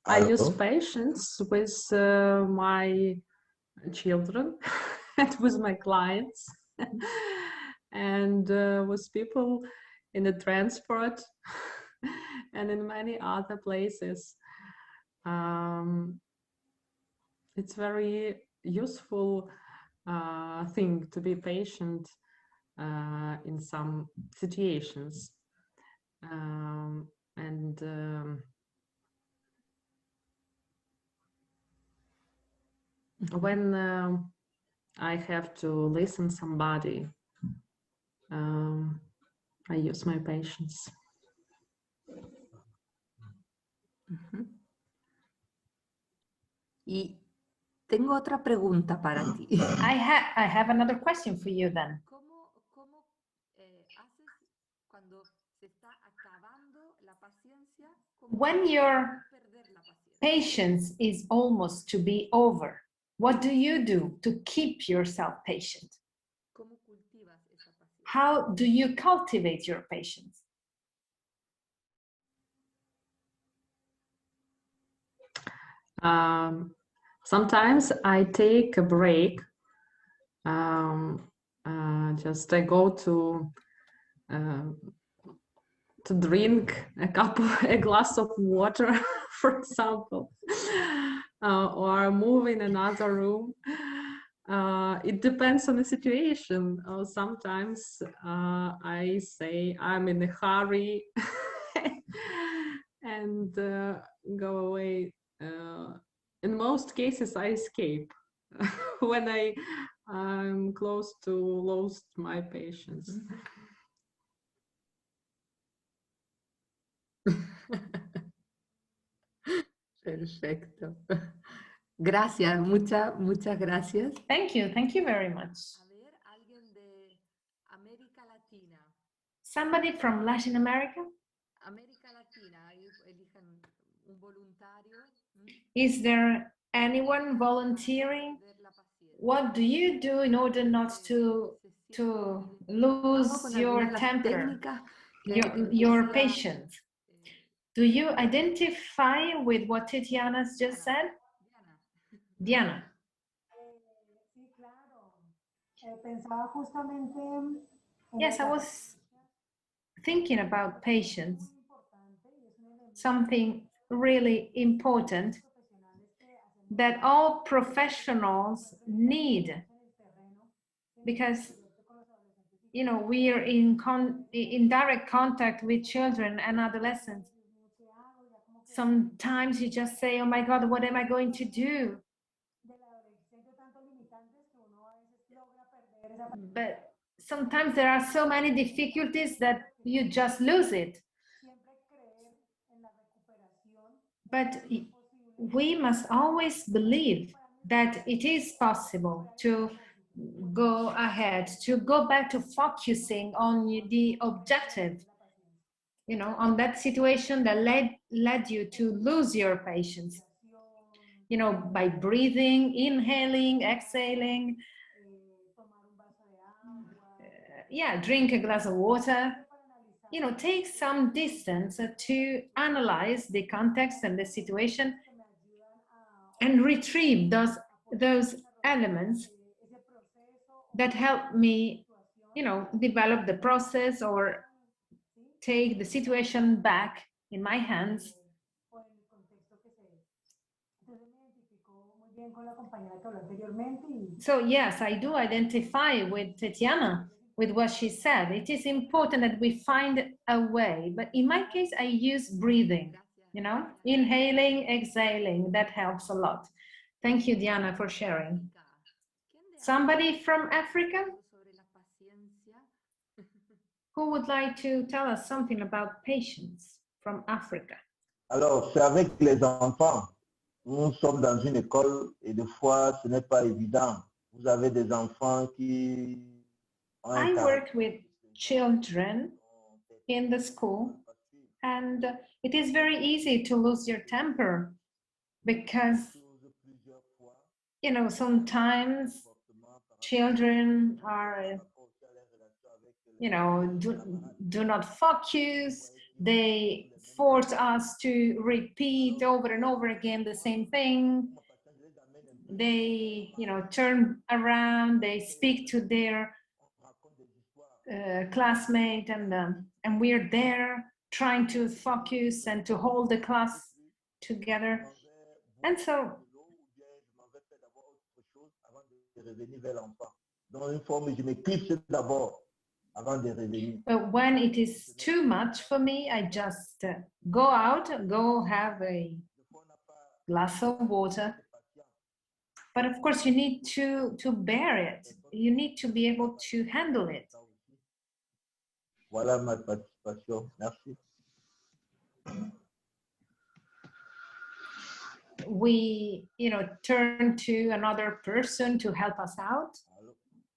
I use Hello? patience with my children and with my clients and with people in the transport and in many other places. It's very useful thing to be patient in some situations. When I have to listen somebody, I use my patience. Y tengo otra pregunta para ti. I have another question for you then. ¿Cómo haces cuando se está acabando la paciencia? ¿Cómo When your perder la paciencia? patience is almost to be over, what do you do to keep yourself patient? ¿Cómo cultivas esa paciencia? How do you cultivate your patience? Sometimes I take a break. Just I go to drink a glass of water, for example, or move in another room. It depends on the situation. Sometimes I say I'm in a hurry and go away. In most cases, I escape when I'm close to lost my patience. Perfecto. Gracias, muchas gracias. Thank you very much. A ver, alguien de América Latina. Somebody from Latin America? América Latina, ahí elijan un voluntario. Is there anyone volunteering? What do you do in order not to lose your temper, your patience? Do you identify with what Tatiana's just said? Diana. Sí, claro. Pensaba justamente en Yes, I was thinking about patience, something really important that all professionals need, because you know we are in direct contact with children and adolescents. Sometimes you just say, oh my God, what am I going to do? But sometimes there are so many difficulties that you just lose it. But we must always believe that it is possible to go ahead, to go back to focusing on the objective you know, on that situation that led you to lose your patience, you know, by breathing, inhaling, exhaling, tomar un vaso de agua. yeah, drink a glass of water, you know, take some distance to analyze the context and the situation and retrieve those elements that help me, you know, develop the process or take the situation back in my hands. So yes, I do identify with Tatiana, with what she said. It is important that we find a way, but in my case, I use breathing, you know, inhaling, exhaling, that helps a lot. Thank you, Diana, for sharing. Somebody from Africa? Who would like to tell us something about patience from Africa? Alors, c'est avec les enfants. Nous sommes dans une école et des fois, ce n'est pas évident. Vous avez des enfants qui ont un I caractère work with children in the school, and it is very easy to lose your temper because, you know, sometimes children are, you know, do not focus. They force us to repeat over and over again the same thing. They, you know, turn around, they speak to their classmate, and we're there trying to focus and to hold the class together. And so but when it is too much for me, I just go out, go have a glass of water. But of course, you need to bear it. You need to be able to handle it. Voilà ma participation. Merci. We, you know, turn to another person to help us out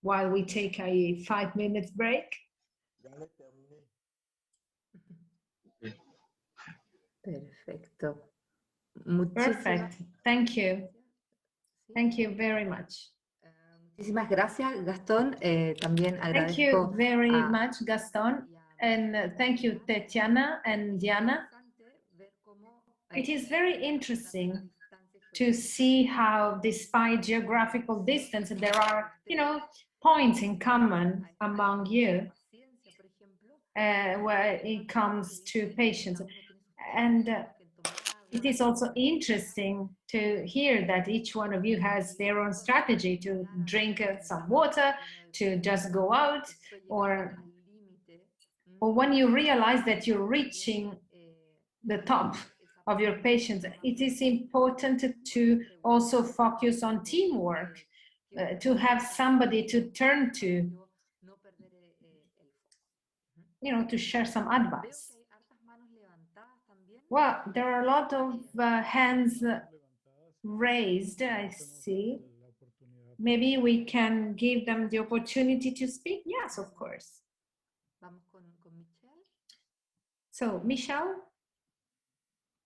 while we take a 5 minute break. Perfecto. Perfect. Thank you. Thank you very much. Muchísimas gracias, Gastón. También Thank you agradezco very a- much, Gaston. And thank you, Tatiana and Diana. It is very interesting to see how, despite geographical distance, there are, you know, points in common among you where it comes to patients. And it is also interesting to hear that each one of you has their own strategy to drink some water, to just go out, or when you realize that you're reaching the top of your patients, it is important to also focus on teamwork, to have somebody to turn to, you know, to share some advice. Well, there are a lot of hands raised, I see. Maybe we can give them the opportunity to speak. Yes, of course. So, Michelle,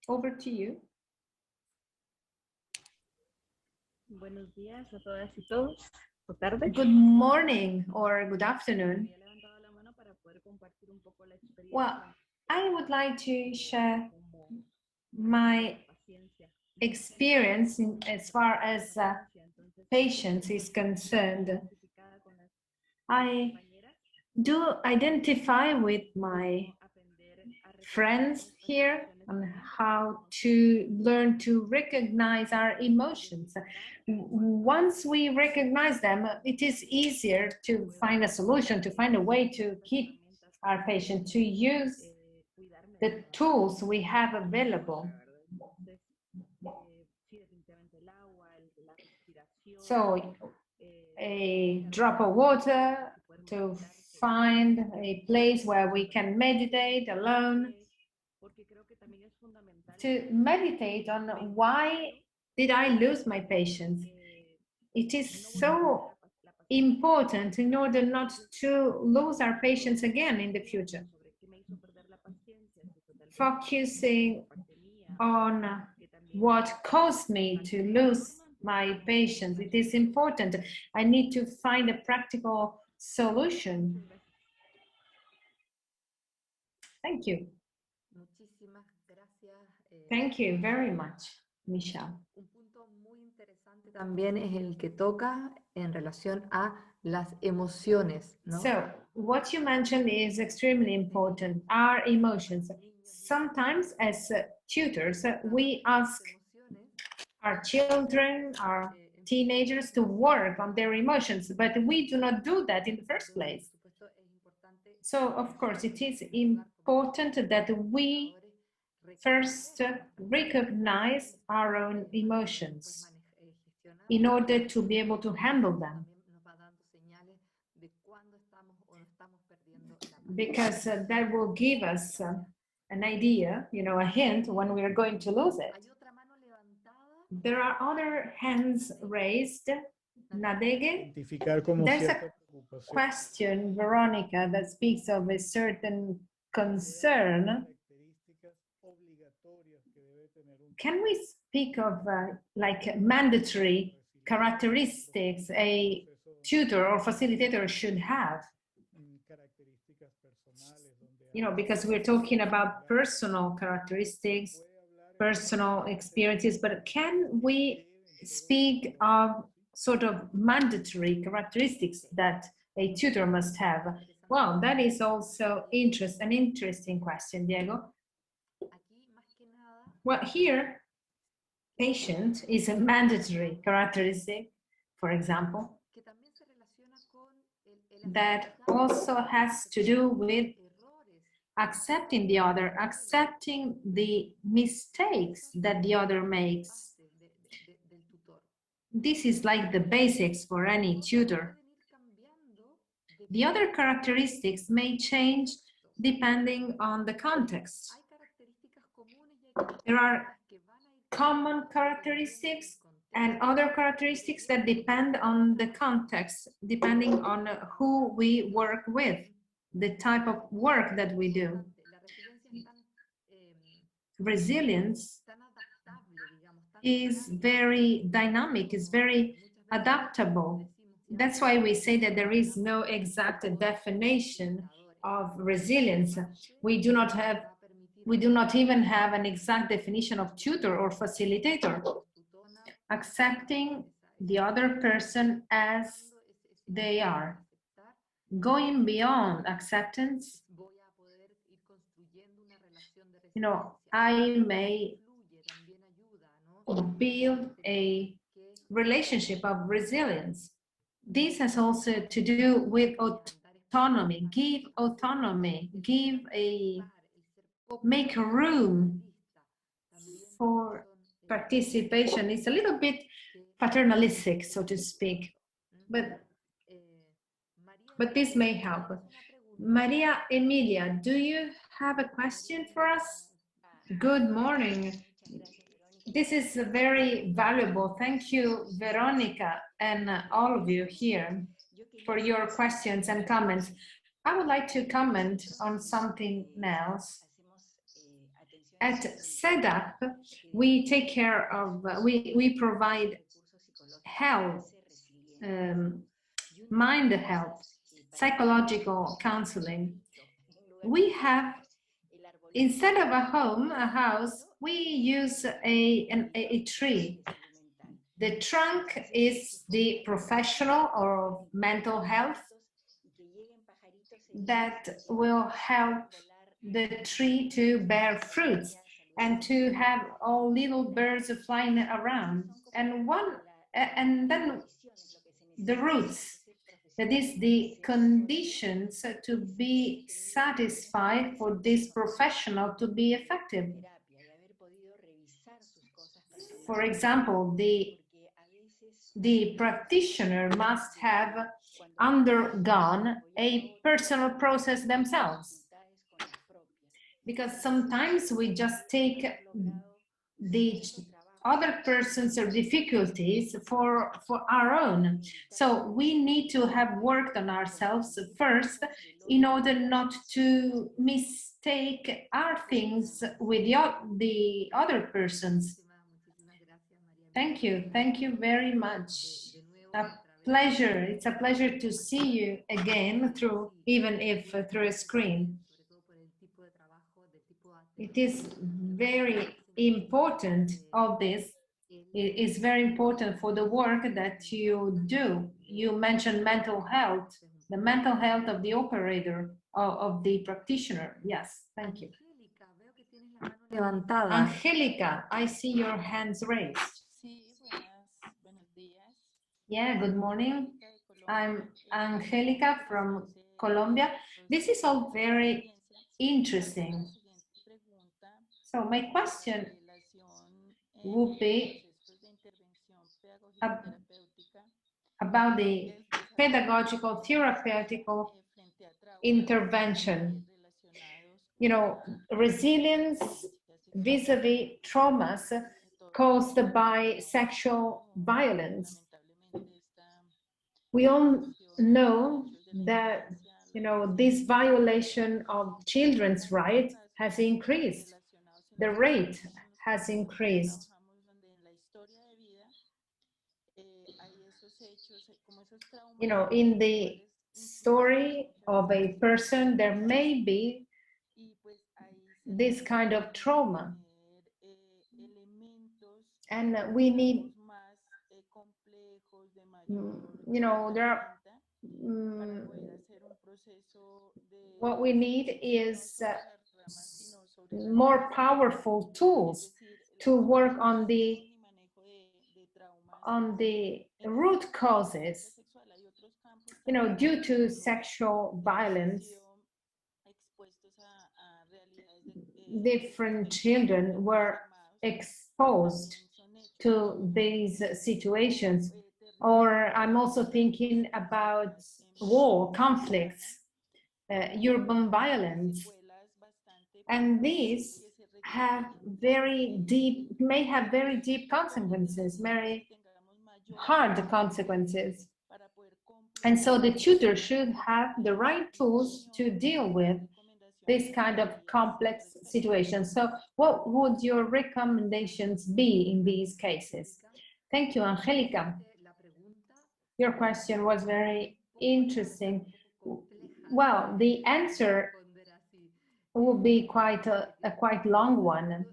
over to you. Buenos días a todas y todos. O tarde. Good morning or good afternoon. Well, I would like to share my experience as far as patience is concerned. I do identify with my friends here on how to learn to recognize our emotions. Once we recognize them, it is easier to find a solution, to find a way to keep our patient, to use the tools we have available. So a drop of water, to find a place where we can meditate alone, to meditate on why did I lose my patience. It is so important in order not to lose our patience again in the future. focusing on what caused me to lose my patients. It is important. I need to find a practical solution. Thank you. Muchísimas gracias. Thank you very much, Michelle. Un punto muy interesante también es el que toca en relación a las emociones, ¿no? So, what you mentioned is extremely important, our emotions. Sometimes as tutors, we ask our children, our teenagers to work on their emotions, but we do not do that in the first place. So, of course, it is important that we first recognize our own emotions in order to be able to handle them. Because that will give us an idea, you know, a hint when we are going to lose it. There are other hands raised. Nadege, there's a question, Veronica, that speaks of a certain concern. Can we speak of like mandatory characteristics a tutor or facilitator should have? You know, because we're talking about personal characteristics, personal experiences, but can we speak of sort of mandatory characteristics that a tutor must have? Well, that is also an interesting question, Diego. Well, here, patient is a mandatory characteristic, for example, that also has to do with accepting the other, accepting the mistakes that the other makes. This is like the basics for any tutor. The other characteristics may change depending on the context. There are common characteristics and other characteristics that depend on the context, depending on who we work with, the type of work that we do. Resilience is very dynamic, is very adaptable. That's why we say that there is no exact definition of resilience. We do not even have an exact definition of tutor or facilitator. Accepting the other person as they are. Going beyond acceptance, you know, I may build a relationship of resilience. This has also to do with autonomy. Make room for participation. It's a little bit paternalistic, so to speak, but this may help. Maria Emilia, do you have a question for us? Good morning. This is very valuable. Thank you, Veronica, and all of you here for your questions and comments. I would like to comment on something else. At SEDAP, we take care of, we provide health, mind health, psychological counseling. We have, instead of a house, we use a tree. The trunk is the professional or mental health that will help the tree to bear fruits and to have all little birds flying around. And then the roots, that is the conditions to be satisfied for this professional to be effective. For example, the practitioner must have undergone a personal process themselves. Because sometimes we just take the other person's difficulties for our own. So we need to have worked on ourselves first in order not to miss mistake our things with the other persons. Thank you very much. A pleasure. It's a pleasure to see you again through, even if through a screen. It is very important, all this. It is very important for the work that you do. You mentioned mental health, the mental health of the operator, of the practitioner. Yes, thank you. Levantada. Angelica, I see your hands raised. Buenos días. Yeah, good morning. I'm Angelica from Colombia. This is all very interesting. So my question would be about the pedagogical, therapeutical intervention. You know, resilience vis-a-vis traumas caused by sexual violence. We all know that, you know, this violation of children's rights has increased. The rate has increased. You know, in the story of a person, there may be this kind of trauma. And we need, you know, there are, what we need is more powerful tools to work on the root causes. You know, due to sexual violence, different children were exposed to these situations. Or I'm also thinking about war, conflicts, urban violence. And these have may have very deep consequences, very hard consequences. And so the tutor should have the right tools to deal with this kind of complex situations. So what would your recommendations be in these cases? Thank you, Angelica. Your question was very interesting. Well, the answer will be quite a quite long one,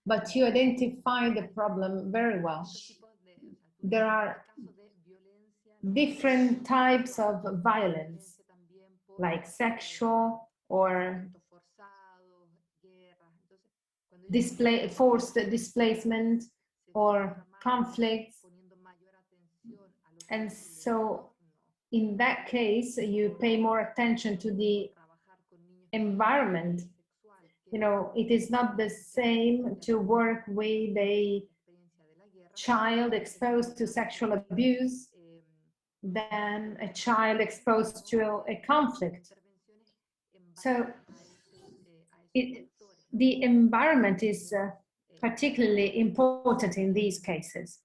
but you identified the problem very well. There are different types of violence, like sexual or forced displacement or conflicts. And so in that case, you pay more attention to the environment. You know, it is not the same to work with a child exposed to sexual abuse than a child exposed to a conflict. So the environment is particularly important in these cases.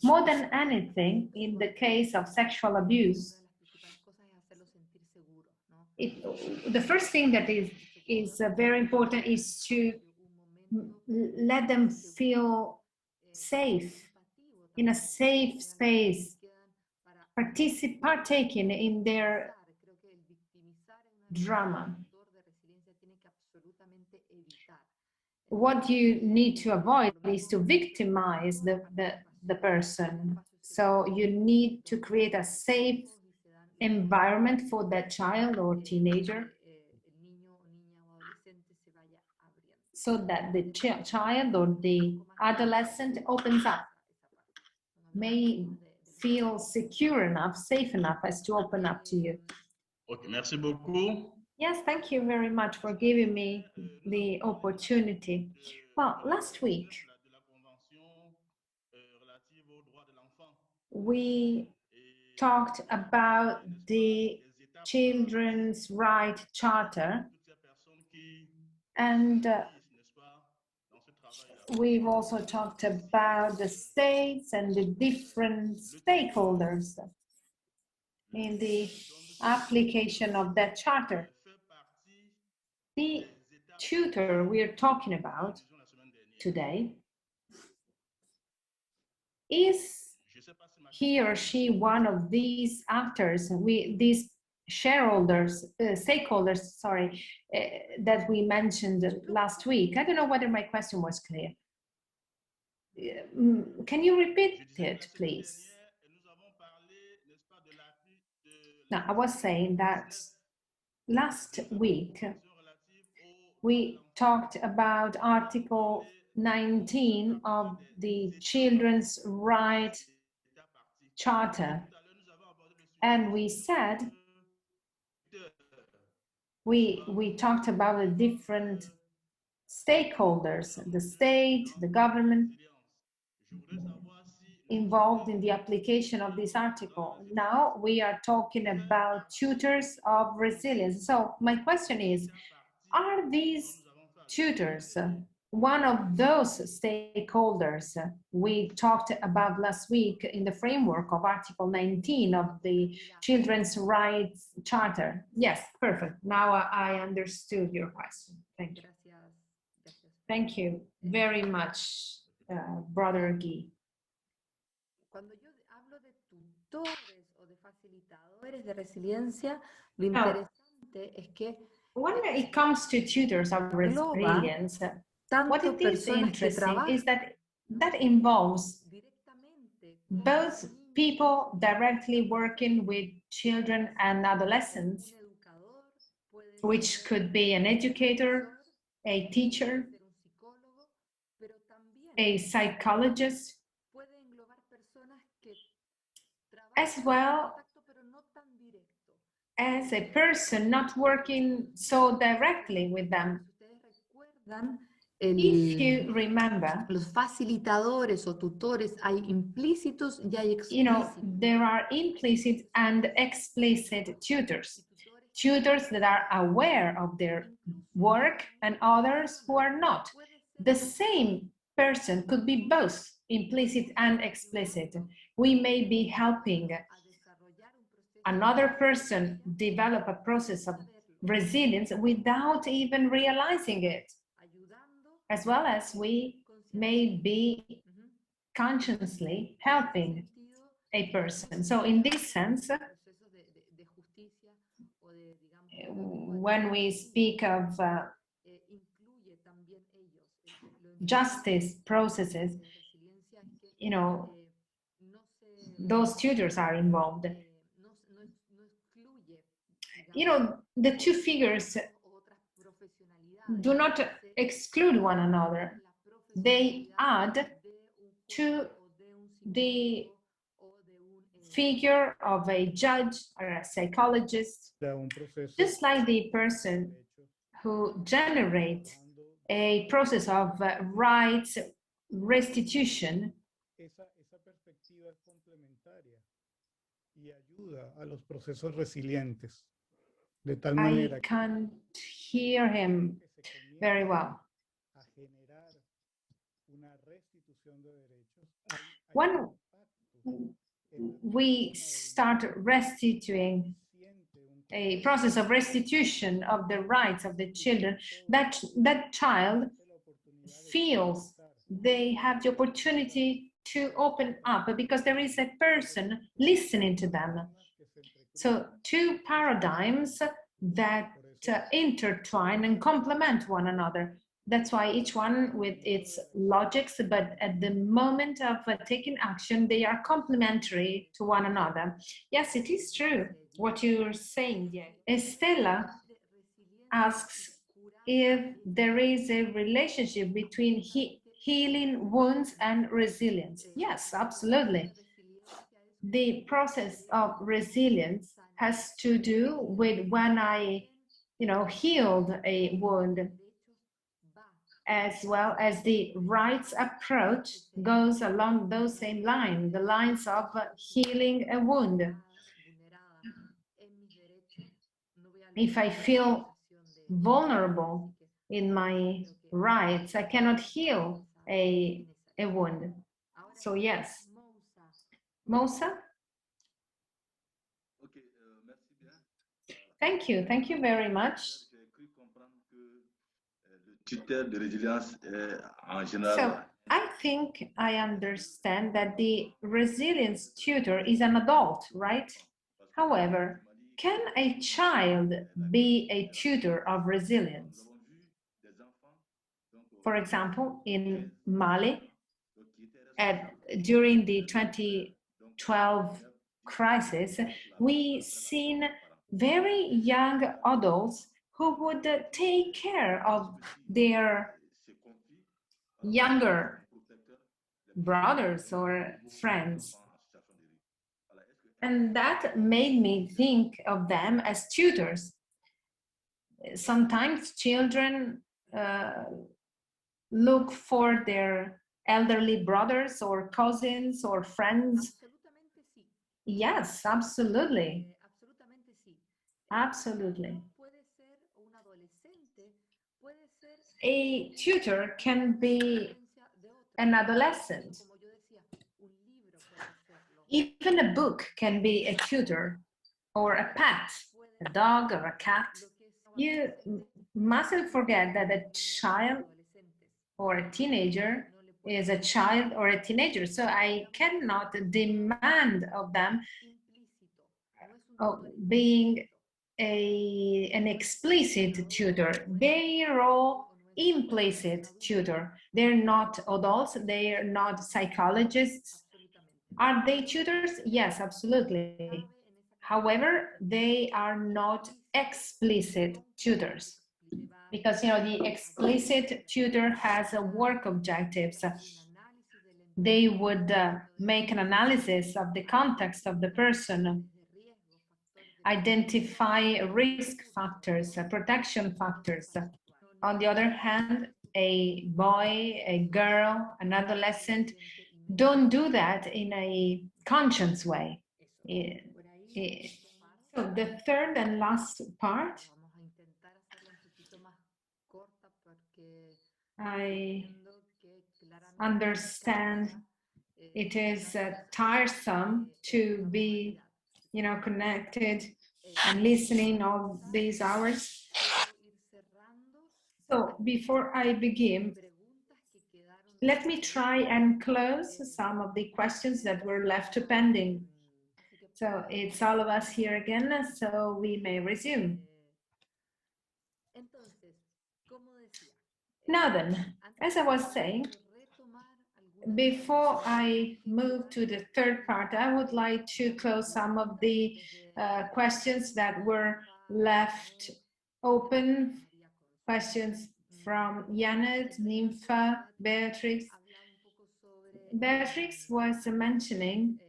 More than anything, in the case of sexual abuse, the first thing that is very important is to let them feel safe, in a safe space, partaking in their drama. What you need to avoid is to victimize the person. So you need to create a safe environment for that child or teenager, so that the child or the adolescent opens up, may feel secure enough, safe enough as to open up to you. Okay, merci beaucoup. Yes, thank you very much for giving me the opportunity. Well, last week, we talked about the Children's Right Charter, and we've also talked about the states and the different stakeholders in the application of that charter. The tutor we're talking about today, is he or she one of these actors, these shareholders, stakeholders, sorry, that we mentioned last week? I don't know whether my question was clear. Can you repeat it, please? Now, I was saying that last week we talked about Article 19 of the Children's Rights Charter, and we said we talked about the different stakeholders, the state, the government, involved in the application of this article. Now we are talking about tutors of resilience. So my question is, are these tutors one of those stakeholders we talked about last week in the framework of Article 19 of the Children's Rights Charter? Yes, perfect. Now I understood your question. Thank you. Thank you very much, Brother Guy. Cuando yo hablo de tutores o de facilitadores de resiliencia, lo interesante es que when it comes to tutors of resilience, what it is interesting is that that involves both people directly working with children and adolescents, which could be an educator, a teacher, a psychologist, as well as a person not working so directly with them. If you remember, los facilitadores o tutores hay implícitos y hay explícitos. You know, there are implicit and explicit tutors. Tutors that are aware of their work and others who are not. The same person could be both implicit and explicit. We may be helping another person develop a process of resilience without even realizing it, as well as we may be consciously helping a person. So in this sense, when we speak of justice processes, you know, those tutors are involved. You know, the two figures do not exclude one another. They add to the figure of a judge or a psychologist, just like the person who generates a process of rights restitution. Esa perspectiva es complementaria y ayuda a los procesos resilientes. De tal manera I can't hear him very well. When we start restituting, a process of restitution of the rights of the children, that child feels they have the opportunity to open up because there is a person listening to them. So two paradigms that intertwine and complement one another. That's why each one with its logics, but at the moment of taking action, they are complementary to one another. Yes, it is true what you're saying. Estela asks if there is a relationship between healing wounds and resilience. Yes, absolutely. The process of resilience has to do with when I, healed a wound, as well as the rights approach goes along those same lines, the lines of healing a wound. If I feel vulnerable in my rights, I cannot heal a wound. So yes. Moussa? Ok, merci bien. Thank you very much. So I think I understand that the resilience tutor is an adult, right? However, can a child be a tutor of resilience? For example, in Mali, during the 2012 crisis, we seen very young adults who would take care of their younger brothers or friends. And that made me think of them as tutors. Sometimes children look for their elderly brothers or cousins or friends. Yes, absolutely. Absolutely. A tutor can be an adolescent. Even a book can be a tutor, or a pet, a dog or a cat. You mustn't forget that a child or a teenager is a child or a teenager, so I cannot demand of them being an explicit tutor. They are all implicit tutor. They're not adults, they are not psychologists. Are they tutors? Yes, absolutely. However, they are not explicit tutors, because the explicit tutor has a work objectives. They would make an analysis of the context of the person, identify risk factors, protection factors. On the other hand, a boy, a girl, an adolescent don't do that in a conscious way. So the third and last part, I understand it is tiresome to be, connected and listening all these hours. So before I begin, let me try and close some of the questions that were left pending. So it's all of us here again, so we may resume. Now then, as I was saying, before I move to the third part, I would like to close some of the questions that were left open. Questions from Janet, Nympha, Beatrix. Beatrix was mentioning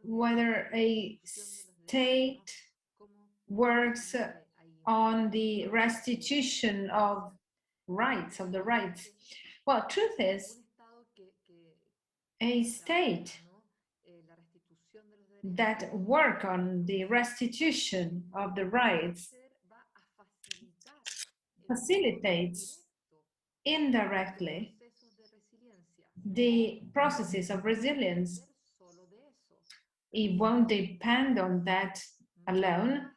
whether a state works on the restitution of rights, of the rights. Well, truth is, a state that work on the restitution of the rights facilitates indirectly the processes of resilience. It won't depend on that alone.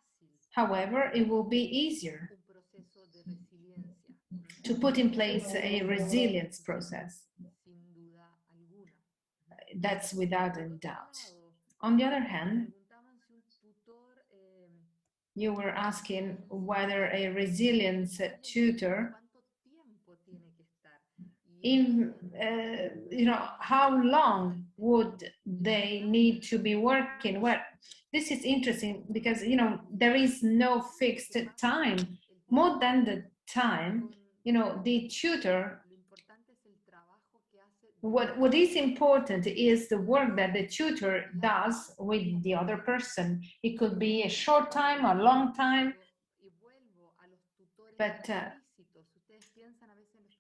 However, it will be easier to put in place a resilience process. That's without a doubt. On the other hand, you were asking whether a resilience tutor, how long would they need to be working? Well, this is interesting because, there is no fixed time. More than the time, the tutor, what is important is the work that the tutor does with the other person. It could be a short time or long time, but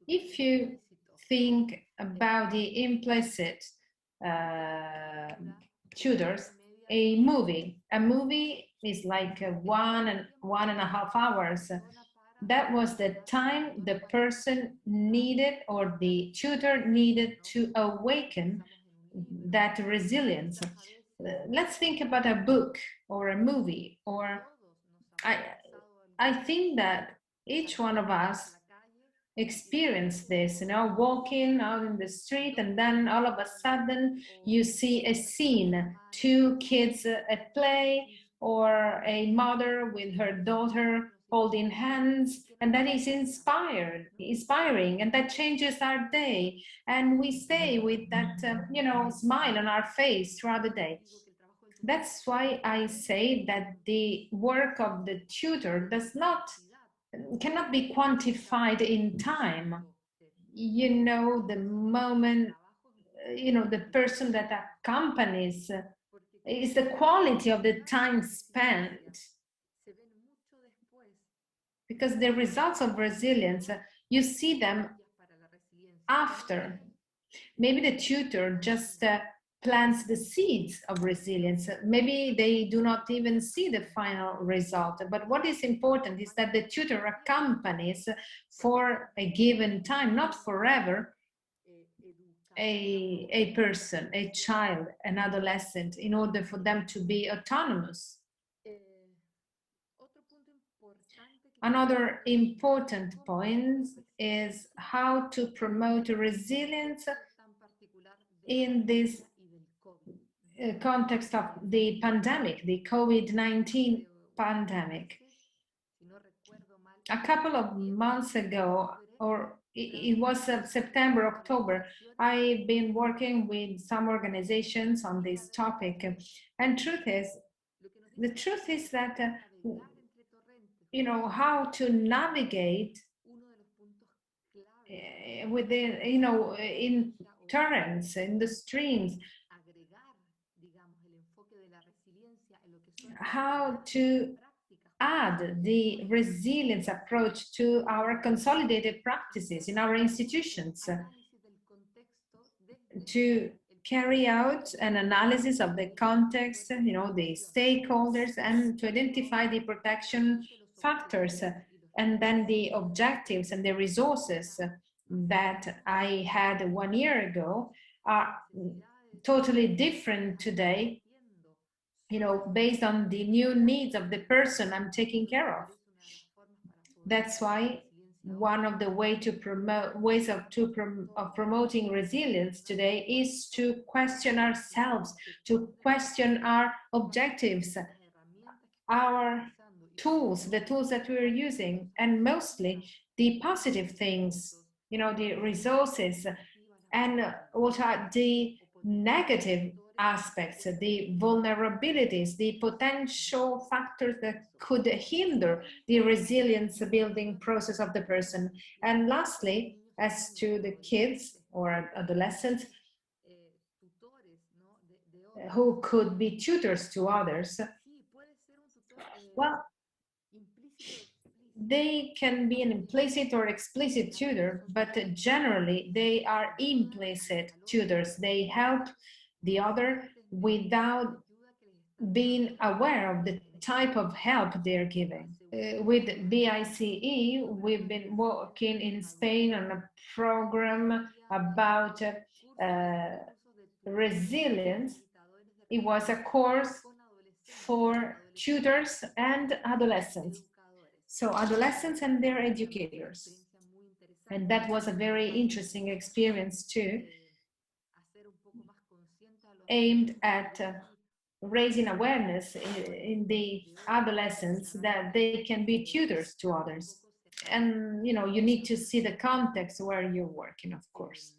if you think about the implicit tutors, a movie is like 1.5 hours. That was the time the person needed, or the tutor needed, to awaken that resilience. Let's think about a book or a movie, or I think that each one of us experienced this, you know, walking out in the street, and then all of a sudden you see a scene, two kids at play, or a mother with her daughter holding hands, and that is inspiring, and that changes our day, and we stay with that you know, smile on our face throughout the day. That's why I say that the work of the tutor cannot be quantified in time. You know, the moment, you know, the person that accompanies is the quality of the time spent. Because the results of resilience, you see them after. Maybe the tutor just plants the seeds of resilience. Maybe they do not even see the final result. But what is important is that the tutor accompanies for a given time, not forever, a person, a child, an adolescent, in order for them to be autonomous. Another important point is how to promote resilience in this context of the pandemic, the COVID-19 pandemic. A couple of months ago, or it was September, October, I've been working with some organizations on this topic. And the truth is that, you know, how to navigate within, you know, in torrents, in the streams, how to add the resilience approach to our consolidated practices in our institutions, to carry out an analysis of the context, you know, the stakeholders, and to identify the protection factors, and then the objectives and the resources that I had 1 year ago are totally different today, you know, based on the new needs of the person I'm taking care of. That's why one of the ways of promoting resilience today is to question ourselves, to question our objectives, our tools, the tools that we're using, and mostly the positive things, you know, the resources, and what are the negative aspects, the vulnerabilities, the potential factors that could hinder the resilience building process of the person. And lastly, as to the kids or adolescents who could be tutors to others, well, they can be an implicit or explicit tutor, but generally they are implicit tutors. They help the other without being aware of the type of help they're giving. With BICE, we've been working in Spain on a program about resilience. It was a course for tutors and adolescents. So adolescents and their educators. And that was a very interesting experience too, aimed at raising awareness in the adolescents that they can be tutors to others. And, you know, you need to see the context where you're working, of course.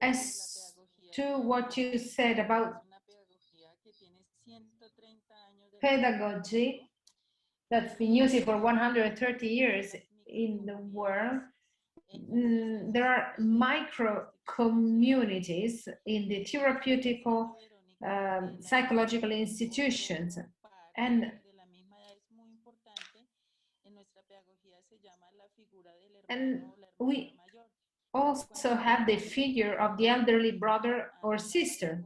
As to what you said about pedagogy, that's been used for 130 years in the world, there are micro communities in the therapeutical psychological institutions, and we also have the figure of the elderly brother or sister.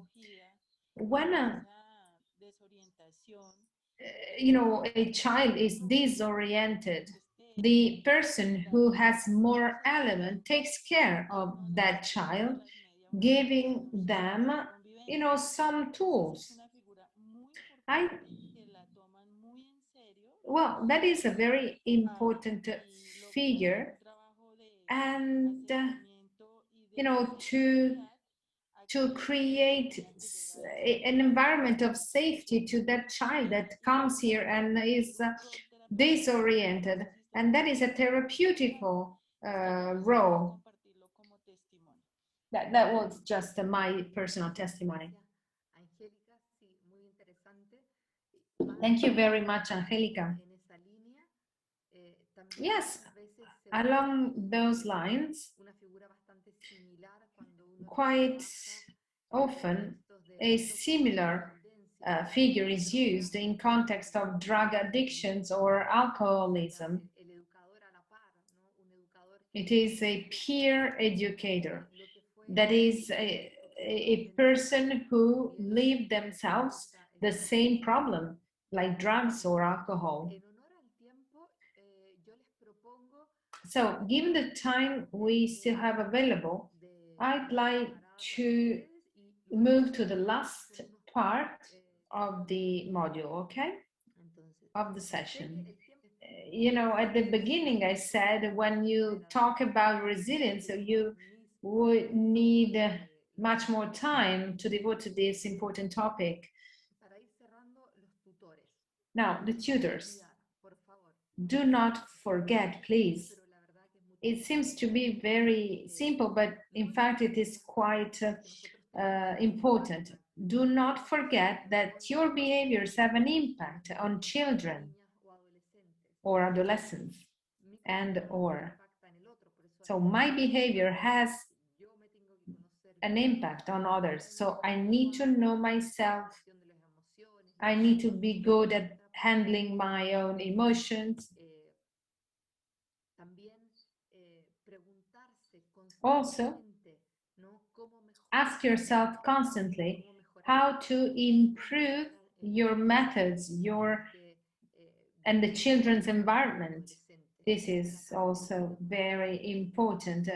When you know, a child is disoriented, the person who has more element takes care of that child, giving them some tools. Well, that is a very important figure, and to create an environment of safety to that child that comes here and is disoriented, and that is a therapeutical role. That was just my personal testimony. Thank you very much, Angelica. Yes, along those lines, quite often a similar figure is used in context of drug addictions or alcoholism. It is a peer educator. That is a person who lived themselves the same problem, like drugs or alcohol. So, given the time we still have available, I'd like to move to the last part of the module, okay? Of the session. At the beginning, I said when you talk about resilience, you would need much more time to devote to this important topic. Now, the tutors. Do not forget, please. It seems to be very simple, but in fact, it is quite important. Do not forget that your behaviors have an impact on children or adolescents so my behavior has an impact on others. So I need to know myself. I need to be good at handling my own emotions. Also, ask yourself constantly how to improve your methods, and the children's environment. This is also very important.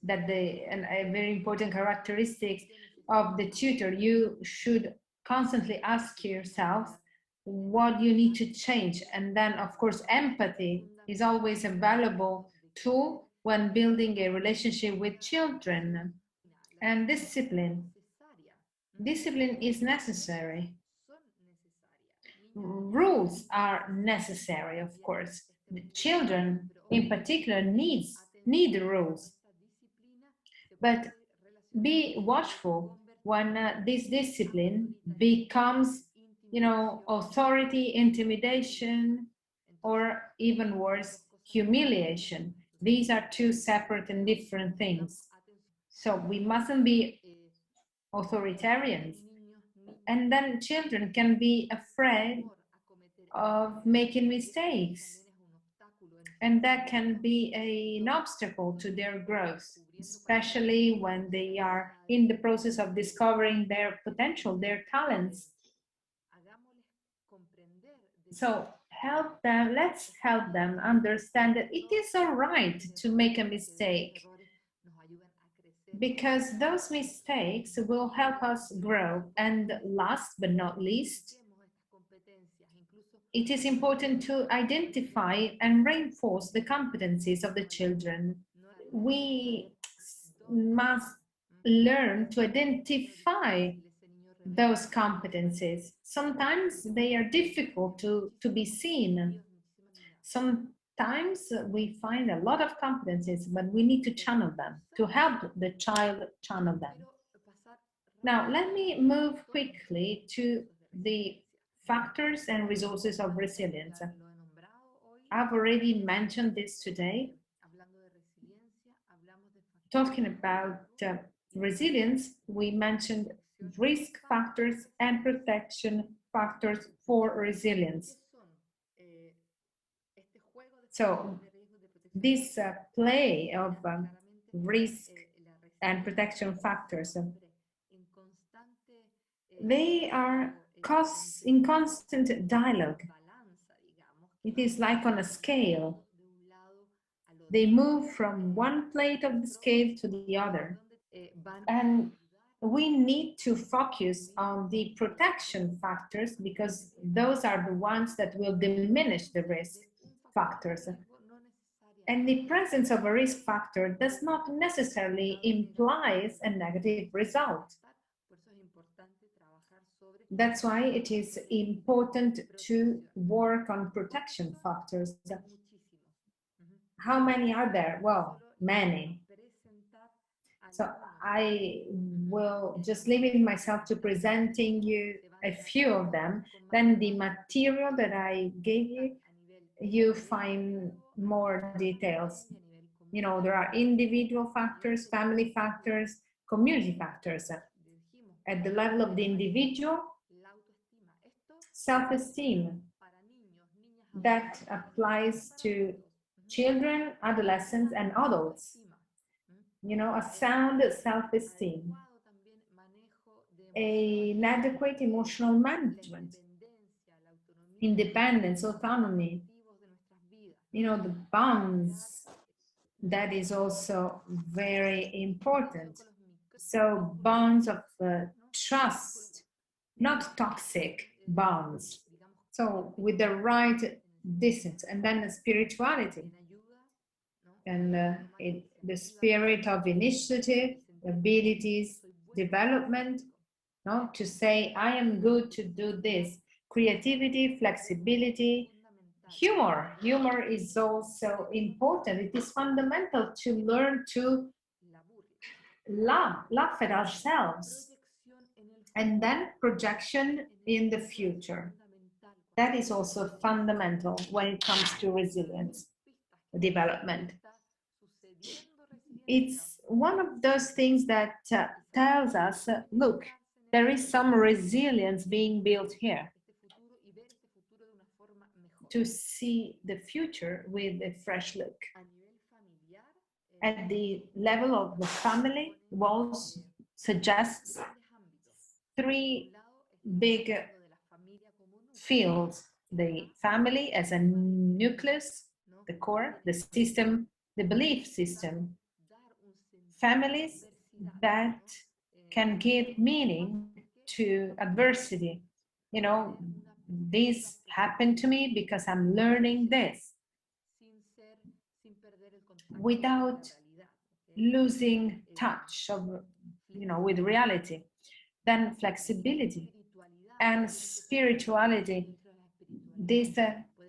A very important characteristic of the tutor. You should constantly ask yourself what you need to change. And then, of course, empathy is always a valuable tool when building a relationship with children. And discipline. Discipline is necessary. Rules are necessary, of course. The children, in particular, need rules. But be watchful when this discipline becomes, authority, intimidation, or even worse, humiliation. These are two separate and different things. So we mustn't be authoritarians. And then children can be afraid of making mistakes. And that can be an obstacle to their growth, especially when they are in the process of discovering their potential, their talents. So let's help them understand that it is all right to make a mistake, because those mistakes will help us grow. And last but not least, it is important to identify and reinforce the competencies of the children. We must learn to identify those competencies. Sometimes they are difficult to be seen. Sometimes we find a lot of competencies, but we need to channel them, to help the child channel them. Now, let me move quickly to the factors and resources of resilience. I've already mentioned this today. Talking about resilience, we mentioned risk factors and protection factors for resilience. So this play of risk and protection factors, they are in constant dialogue. It is like on a scale. They move from one plate of the scale to the other. And we need to focus on the protection factors because those are the ones that will diminish the risk factors. And the presence of a risk factor does not necessarily imply a negative result. That's why it is important to work on protection factors. How many are there? Well, many. So I will just limit myself to presenting you a few of them. Then the material that I gave you, you find more details. You know, there are individual factors, family factors, community factors. At the level of the individual, self-esteem, that applies to children, adolescents, and adults. You know, a sound self-esteem, an adequate emotional management, independence, autonomy, you know, the bonds, that is also very important. So bonds of trust, not toxic bonds. So with the right distance, and then the spirituality and the spirit of initiative, abilities, development, no? To say, I am good to do this. Creativity, flexibility, humor. Humor is also important. It is fundamental to learn to laugh at ourselves. And then projection in the future. That is also fundamental when it comes to resilience development. It's one of those things that tells us, look, there is some resilience being built here to see the future with a fresh look. At the level of the family, Walls suggests three big fields: the family as a nucleus, the core, the system, the belief system. Families that can give meaning to adversity. You know, this happened to me because I'm learning this, without losing touch of, you know, with reality. Then flexibility and spirituality. This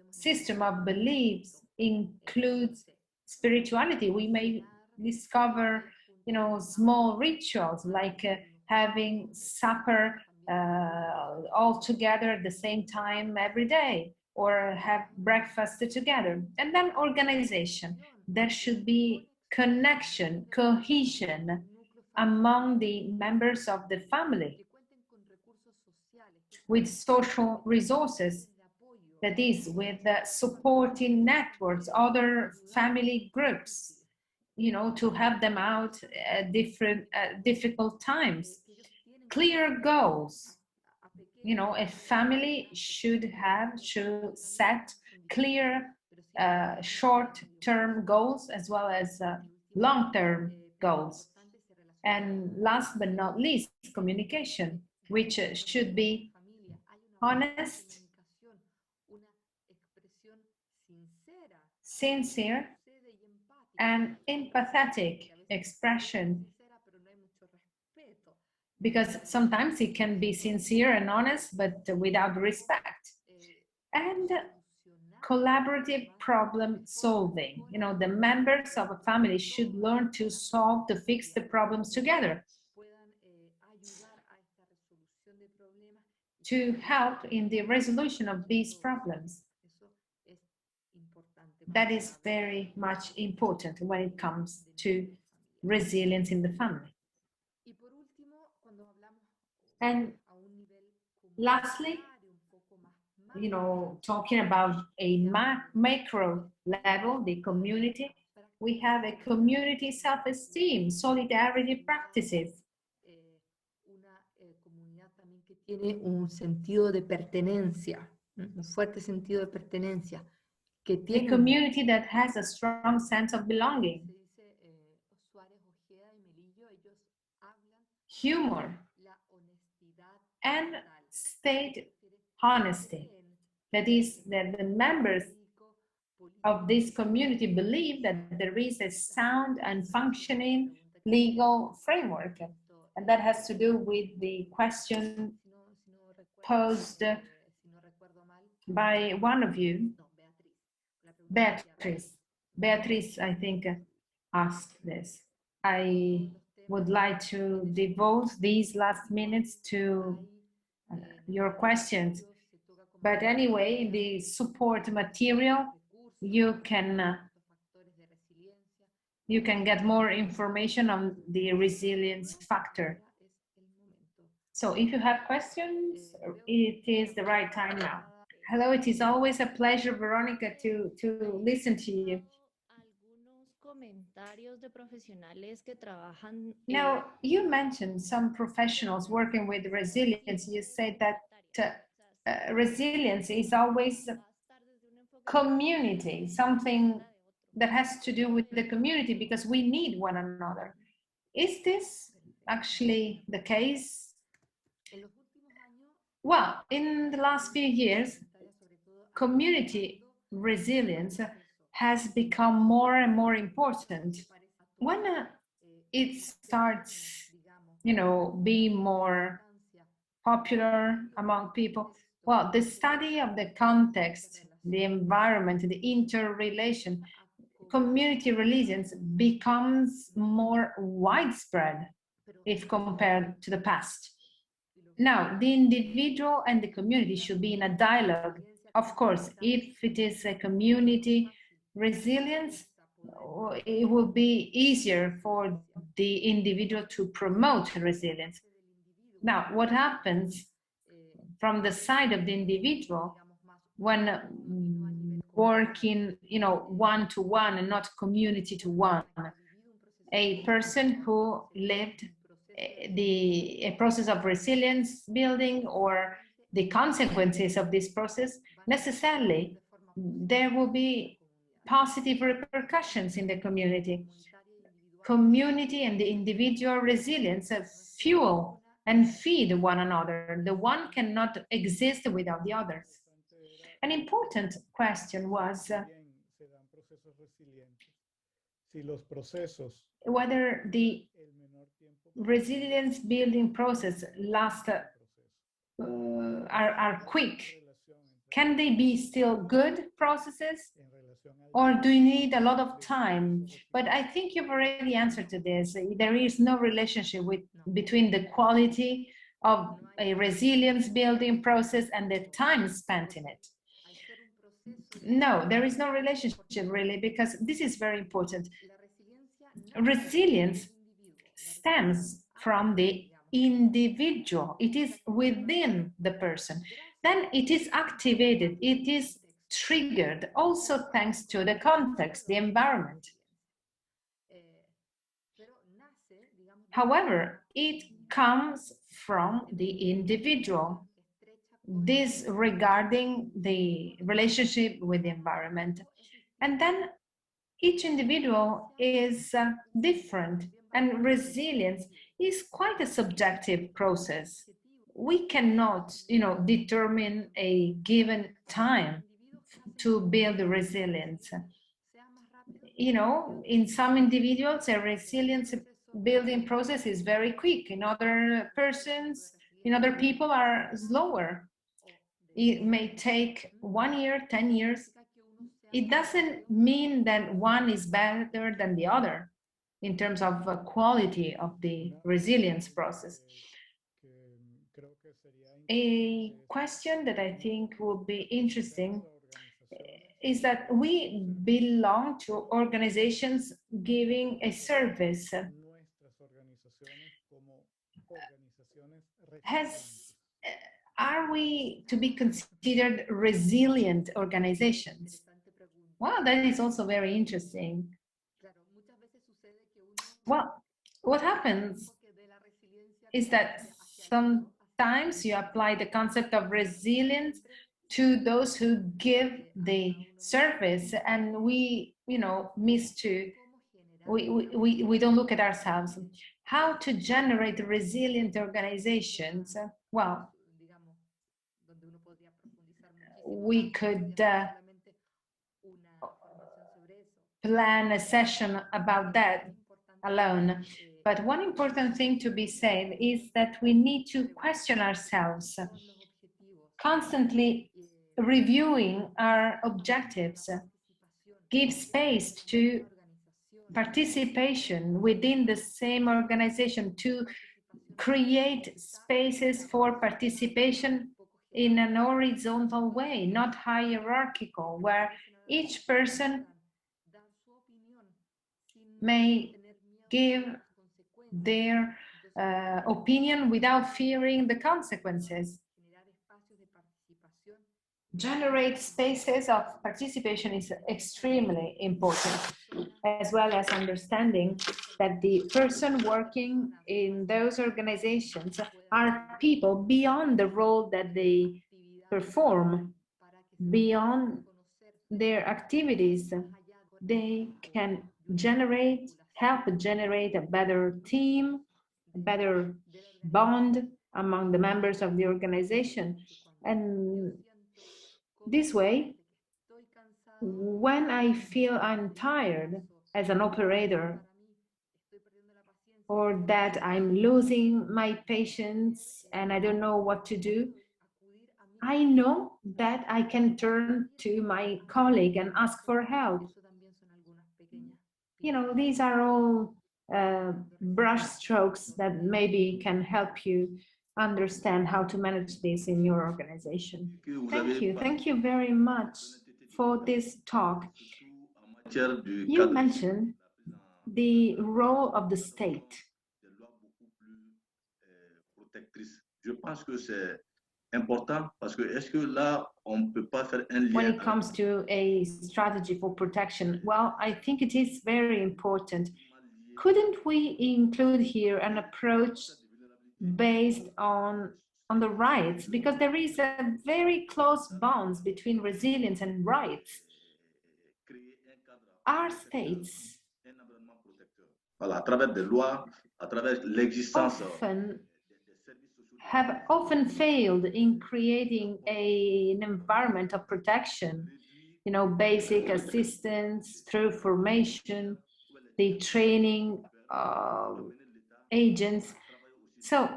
system of beliefs includes spirituality. We may discover, you know, small rituals like having supper all together at the same time every day, or have breakfast together. And then organization. There should be connection, cohesion among the members of the family, with social resources, that is, with supporting networks, other family groups, you know, to help them out at difficult times. Clear goals. You know, a family should set clear short-term goals as well as long-term goals. And last but not least, communication, which should be honest, sincere, and empathetic expression. Because sometimes it can be sincere and honest, but without respect. And collaborative problem solving. You know, the members of a family should learn to solve, to fix the problems together, to help in the resolution of these problems. That is very much important when it comes to resilience in the family. And lastly, you know, talking about a macro level, the community, we have a community self-esteem, solidarity practices. Tiene un sentido de pertenencia, un fuerte sentido de pertenencia. Que tiene a community that has a strong sense of belonging. humor, and state honesty. That is, that the members of this community believe that there is a sound and functioning legal framework. And that has to do with the question posed by one of you, Beatrice. Beatrice, I think, asked this. I would like to devote these last minutes to your questions. But anyway, the support material, you can get more information on the resilience factor. So if you have questions, it is the right time now. Hello, it is always a pleasure, Veronica, to listen to you. Now, you mentioned some professionals working with resilience. You said that resilience is always community, something that has to do with the community because we need one another. Is this actually the case? Well, in the last few years, community resilience has become more and more important. When it starts, being more popular among people, well, the study of the context, the environment, the interrelation, community resilience becomes more widespread if compared to the past. Now, the individual and the community should be in a dialogue. Of course, if it is a community resilience, it will be easier for the individual to promote resilience. Now, what happens from the side of the individual when working, one-to-one and not community to one? A person who lived a process of resilience building or the consequences of this process, necessarily there will be positive repercussions in the community. Community and the individual resilience fuel and feed one another. The one cannot exist without the others. An important question was whether the resilience building process are quick. Can they be still good processes, or do you need a lot of time? But I think you've already answered to this. There is no relationship between the quality of a resilience building process and the time spent in it. No, there is no relationship really, because this is very important. Resilience stems from the individual. It is within the person. Then it is activated, it is triggered, also thanks to the context, the environment. However, it comes from the individual, this regarding the relationship with the environment. And then each individual is different, and resilience is quite a subjective process. We cannot, determine a given time to build resilience. In some individuals, a resilience building process is very quick. In other people are slower. It may take 1 year, 10 years. It doesn't mean that one is better than the other in terms of quality of the resilience process. A question that I think will be interesting is that we belong to organizations giving a service. Are we to be considered resilient organizations? Well, that is also very interesting. Well, what happens is that sometimes you apply the concept of resilience to those who give the service, and we don't look at ourselves. How to generate resilient organizations? Well, we could plan a session about that alone. But one important thing to be said is that we need to question ourselves, constantly reviewing our objectives, give space to participation within the same organization, to create spaces for participation in an horizontal way, not hierarchical, where each person may give their opinion without fearing the consequences. Generate spaces of participation is extremely important, as well as understanding that the person working in those organizations are people beyond the role that they perform, beyond their activities. They can help generate a better team, a better bond among the members of the organization. And this way, when I feel I'm tired as an operator, or that I'm losing my patience and I don't know what to do, I know that I can turn to my colleague and ask for help. You know, these are all brush strokes that maybe can help you understand how to manage this in your organization. Thank you. Thank you very much for this talk. You mentioned the role of the state. Je pense que c'est important parce que est-ce que là on peut pas faire un lien when it comes to a strategy for protection? Well, I think it is very important. Couldn't we include here an approach based on the rights? Because there is a very close bonds between resilience and rights. Our states voilà, à travers des lois, à travers l'existence have often failed in creating an environment of protection, you know, basic assistance through formation, the training of agents. So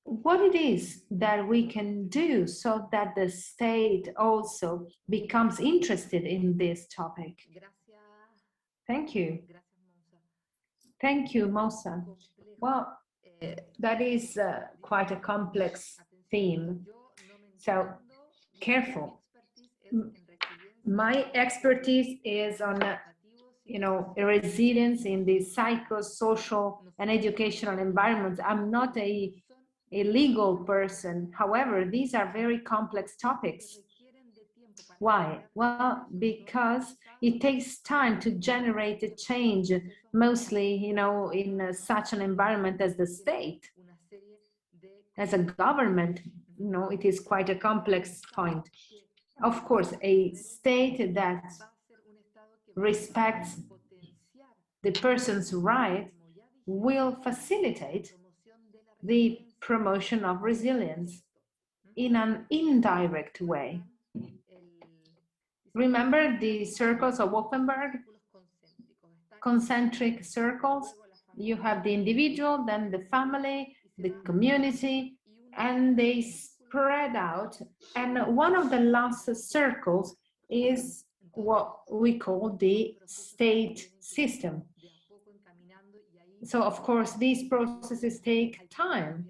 what it is that we can do so that the state also becomes interested in this topic? Thank you. Thank you, Mosa. Well, that is quite a complex theme. So careful. My expertise is on, you know, resilience in the psychosocial and educational environments. I'm not a legal person. However, these are very complex topics. Why? Well, because it takes time to generate a change, mostly, you know, in such an environment as the state. As a government, you know, it is quite a complex point. Of course, a state that respects the person's right will facilitate the promotion of resilience in an indirect way. Remember the circles of Wolfenberg? Concentric circles. You have the individual, then the family, the community, and they spread out. And one of the last circles is what we call the state system. So, of course, these processes take time,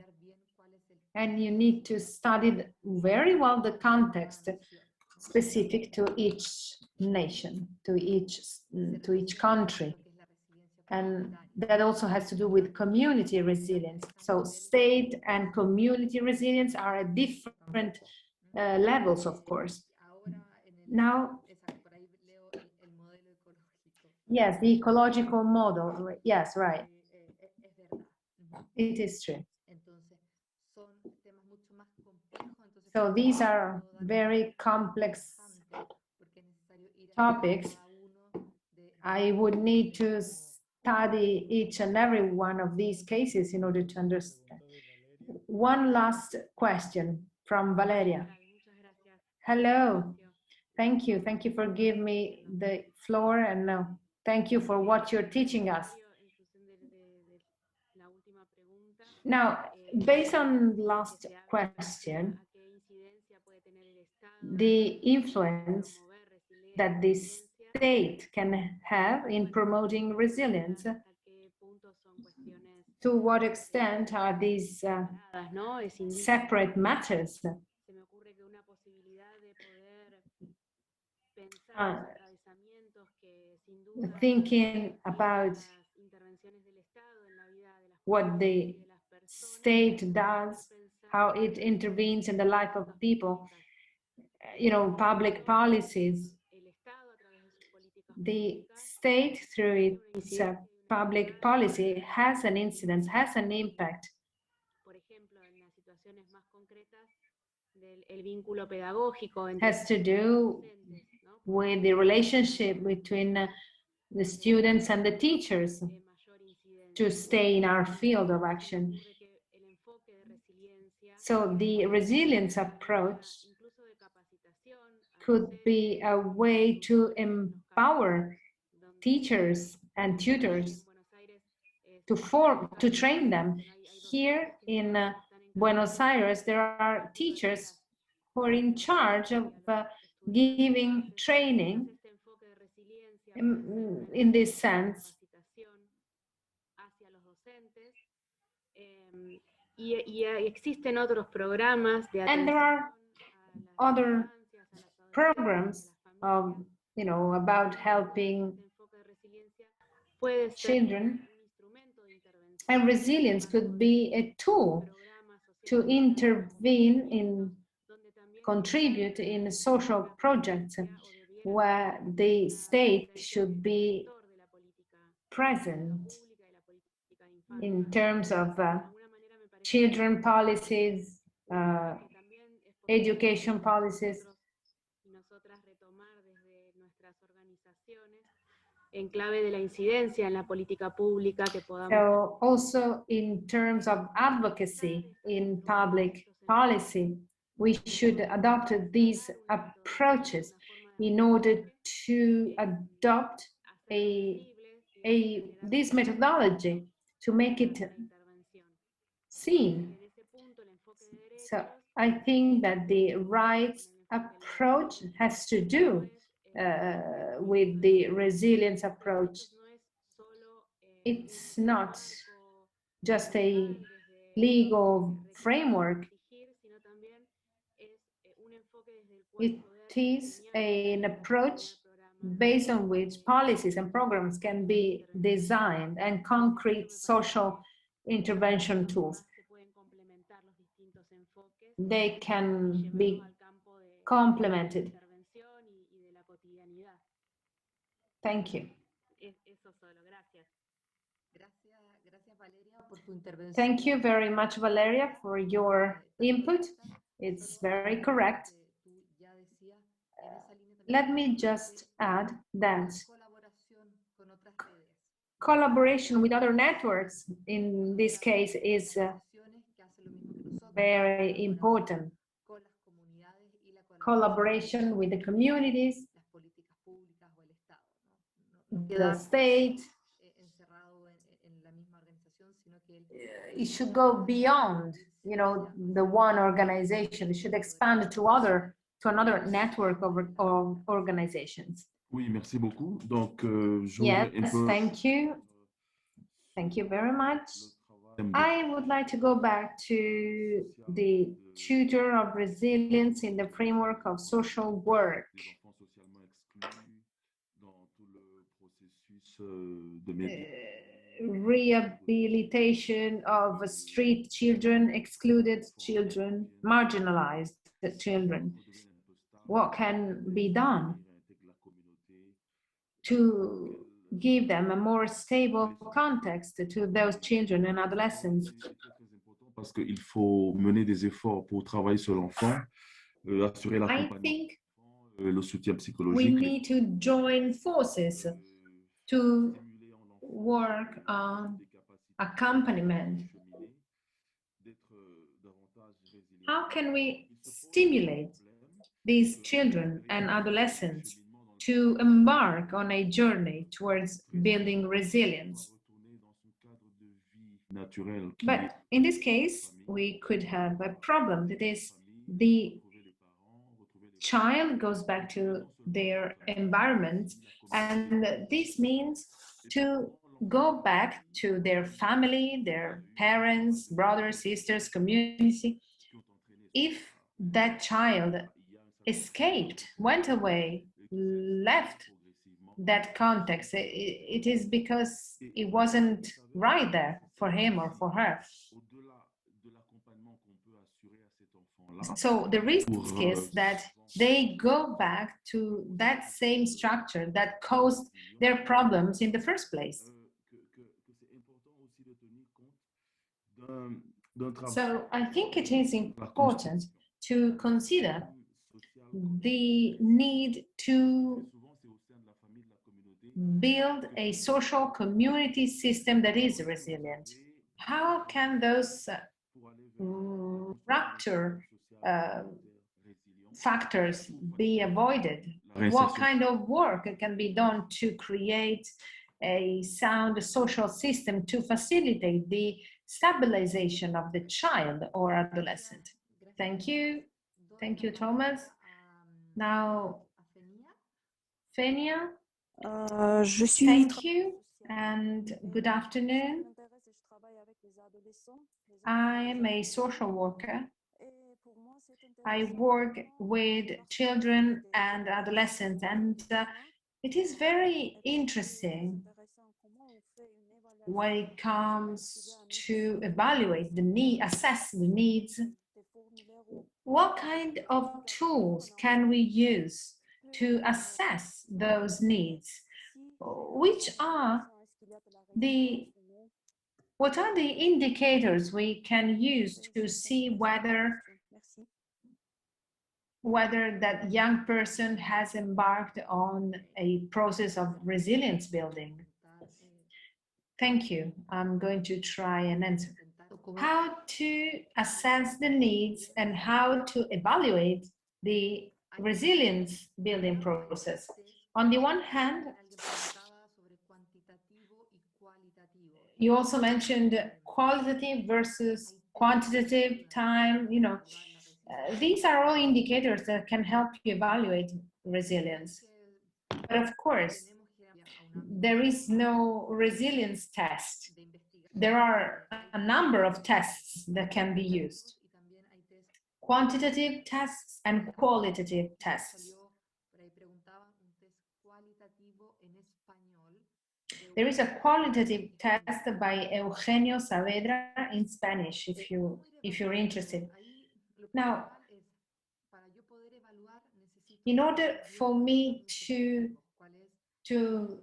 and you need to study very well the context specific to each nation, to each country. And that also has to do with community resilience. So state and community resilience are at different levels, of course. Now, yes, the ecological model, yes, right. It is true. So these are very complex topics. I would need to study each and every one of these cases in order to understand. One last question from Valeria. Hello. Thank you. Thank you for giving me the floor, and thank you for what you're teaching us. Now, based on the last question, the influence that the state can have in promoting resilience, to what extent are these separate matters? Thinking about what the state does, how it intervenes in the life of people, you know, public policies. The state, through its public policy, has an incidence, has an impact. Has to do with the relationship between the students and the teachers to stay in our field of action. So the resilience approach could be a way to empower teachers and tutors to train them. Here in Buenos Aires, there are teachers who are in charge of giving training in this sense. And there are other programs, you know, about helping children, and resilience could be a tool to intervene in, contribute in social projects where the state should be present in terms of children policies, education policies. So also in terms of advocacy in public policy, we should adopt these approaches in order to adopt this methodology to make it seen. So I think that the rights approach has to do with the resilience approach. It's not just a legal framework. It is an approach based on which policies and programs can be designed and concrete social intervention tools. They can be complemented. Thank you. Thank you very much, Valeria, for your input. It's very correct. Let me just add that collaboration with other networks in this case is very important. Collaboration with the communities, the state. It should go beyond, you know, the one organization. It should expand to another network of organizations. Oui, merci beaucoup. Donc, yes, thank you. Thank you very much. I would like to go back to the tutor of resilience in the framework of social work. Rehabilitation of street children, excluded children, marginalized children. What can be done to give them a more stable context to those children and adolescents? Parce qu'il faut mener des efforts pour travailler sur l'enfant, assurer l'accompagnement, le soutien psychologique. We need to join forces to work on accompaniment. How can we stimulate these children and adolescents to embark on a journey towards building resilience? But in this case, we could have a problem. That is, the child goes back to their environment, and this means to go back to their family, their parents, brothers, sisters, community. If that child escaped, went away, left that context, it is because it wasn't right there for him or for her. So the risk is that they go back to that same structure that caused their problems in the first place. So I think it is important to consider the need to build a social community system that is resilient. How can those rupture factors be avoided? What kind of work can be done to create a sound social system to facilitate the stabilization of the child or adolescent? Thank you. Thank you, Thomas. Now, Fenia, thank you and good afternoon. I am a social worker. I work with children and adolescents, and it is very interesting when it comes to evaluate the need, assess the needs. What kind of tools can we use to assess those needs? What are the indicators we can use to see whether that young person has embarked on a process of resilience building? Thank you. I'm going to try and answer. How to assess the needs and how to evaluate the resilience building process. On the one hand, you also mentioned qualitative versus quantitative time. These are all indicators that can help you evaluate resilience. But of course, there is no resilience test. There are a number of tests that can be used. Quantitative tests and qualitative tests. There is a qualitative test by Eugenio Saavedra in Spanish, if you're interested. Now, in order for me to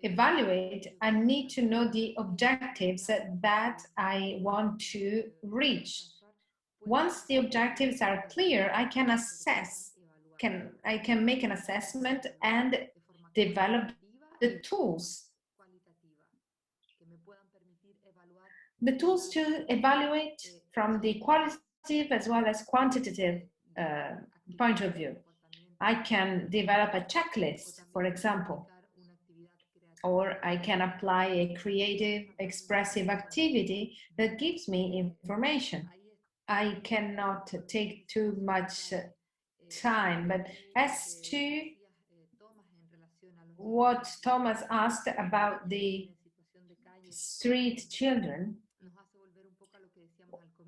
evaluate, I need to know the objectives that I want to reach. Once the objectives are clear, I can assess, I can make an assessment and develop the tools. The tools to evaluate from the qualitative as well as quantitative point of view. I can develop a checklist, for example, or I can apply a creative, expressive activity that gives me information. I cannot take too much time, but as to what Thomas asked about the street children,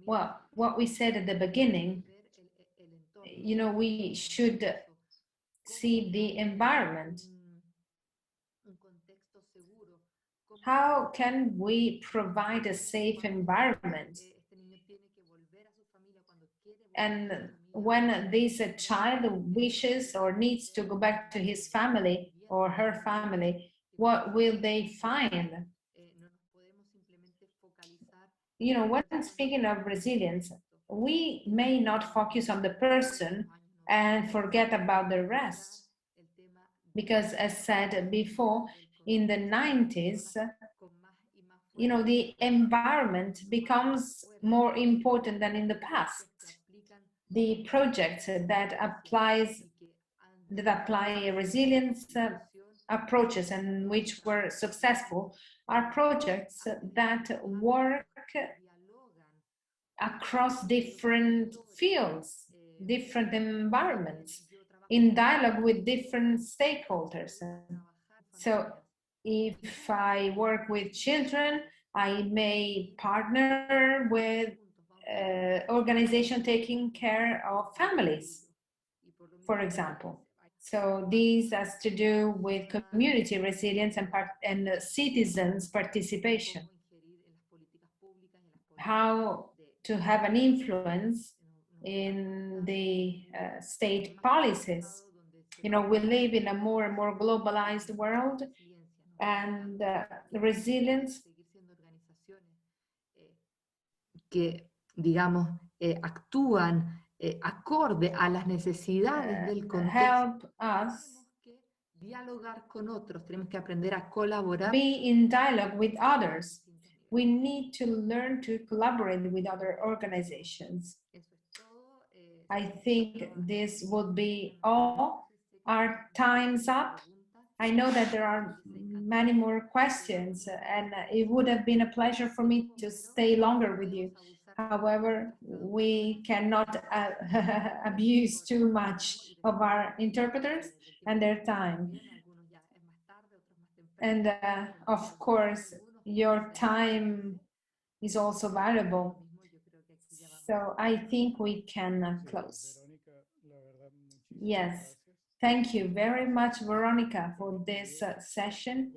well, what we said at the beginning, we should see the environment. How can we provide a safe environment? And when this child wishes or needs to go back to his family or her family, what will they find? When speaking of resilience, we may not focus on the person and forget about the rest. Because as said before, in the 90s, the environment becomes more important than in the past. The projects that apply resilience approaches and which were successful are projects that work across different fields, different environments, in dialogue with different stakeholders. So if I work with children, I may partner with organization taking care of families, for example. So these has to do with community resilience and citizens' participation. How to have an influence in the state policies. We live in a more and more globalized world, and resilience que, digamos, actúan acorde a las necesidades del contexto. Help us Dialogar con otros, tenemos que aprender a colaborar. Be in dialogue with others. We need to learn to collaborate with other organizations. I think this would be all. Our time's up. I know that there are many more questions, and it would have been a pleasure for me to stay longer with you. However, we cannot abuse too much of our interpreters and their time. And of course, your time is also valuable. So I think we can close. Yes. Thank you very much, Veronica, for this session.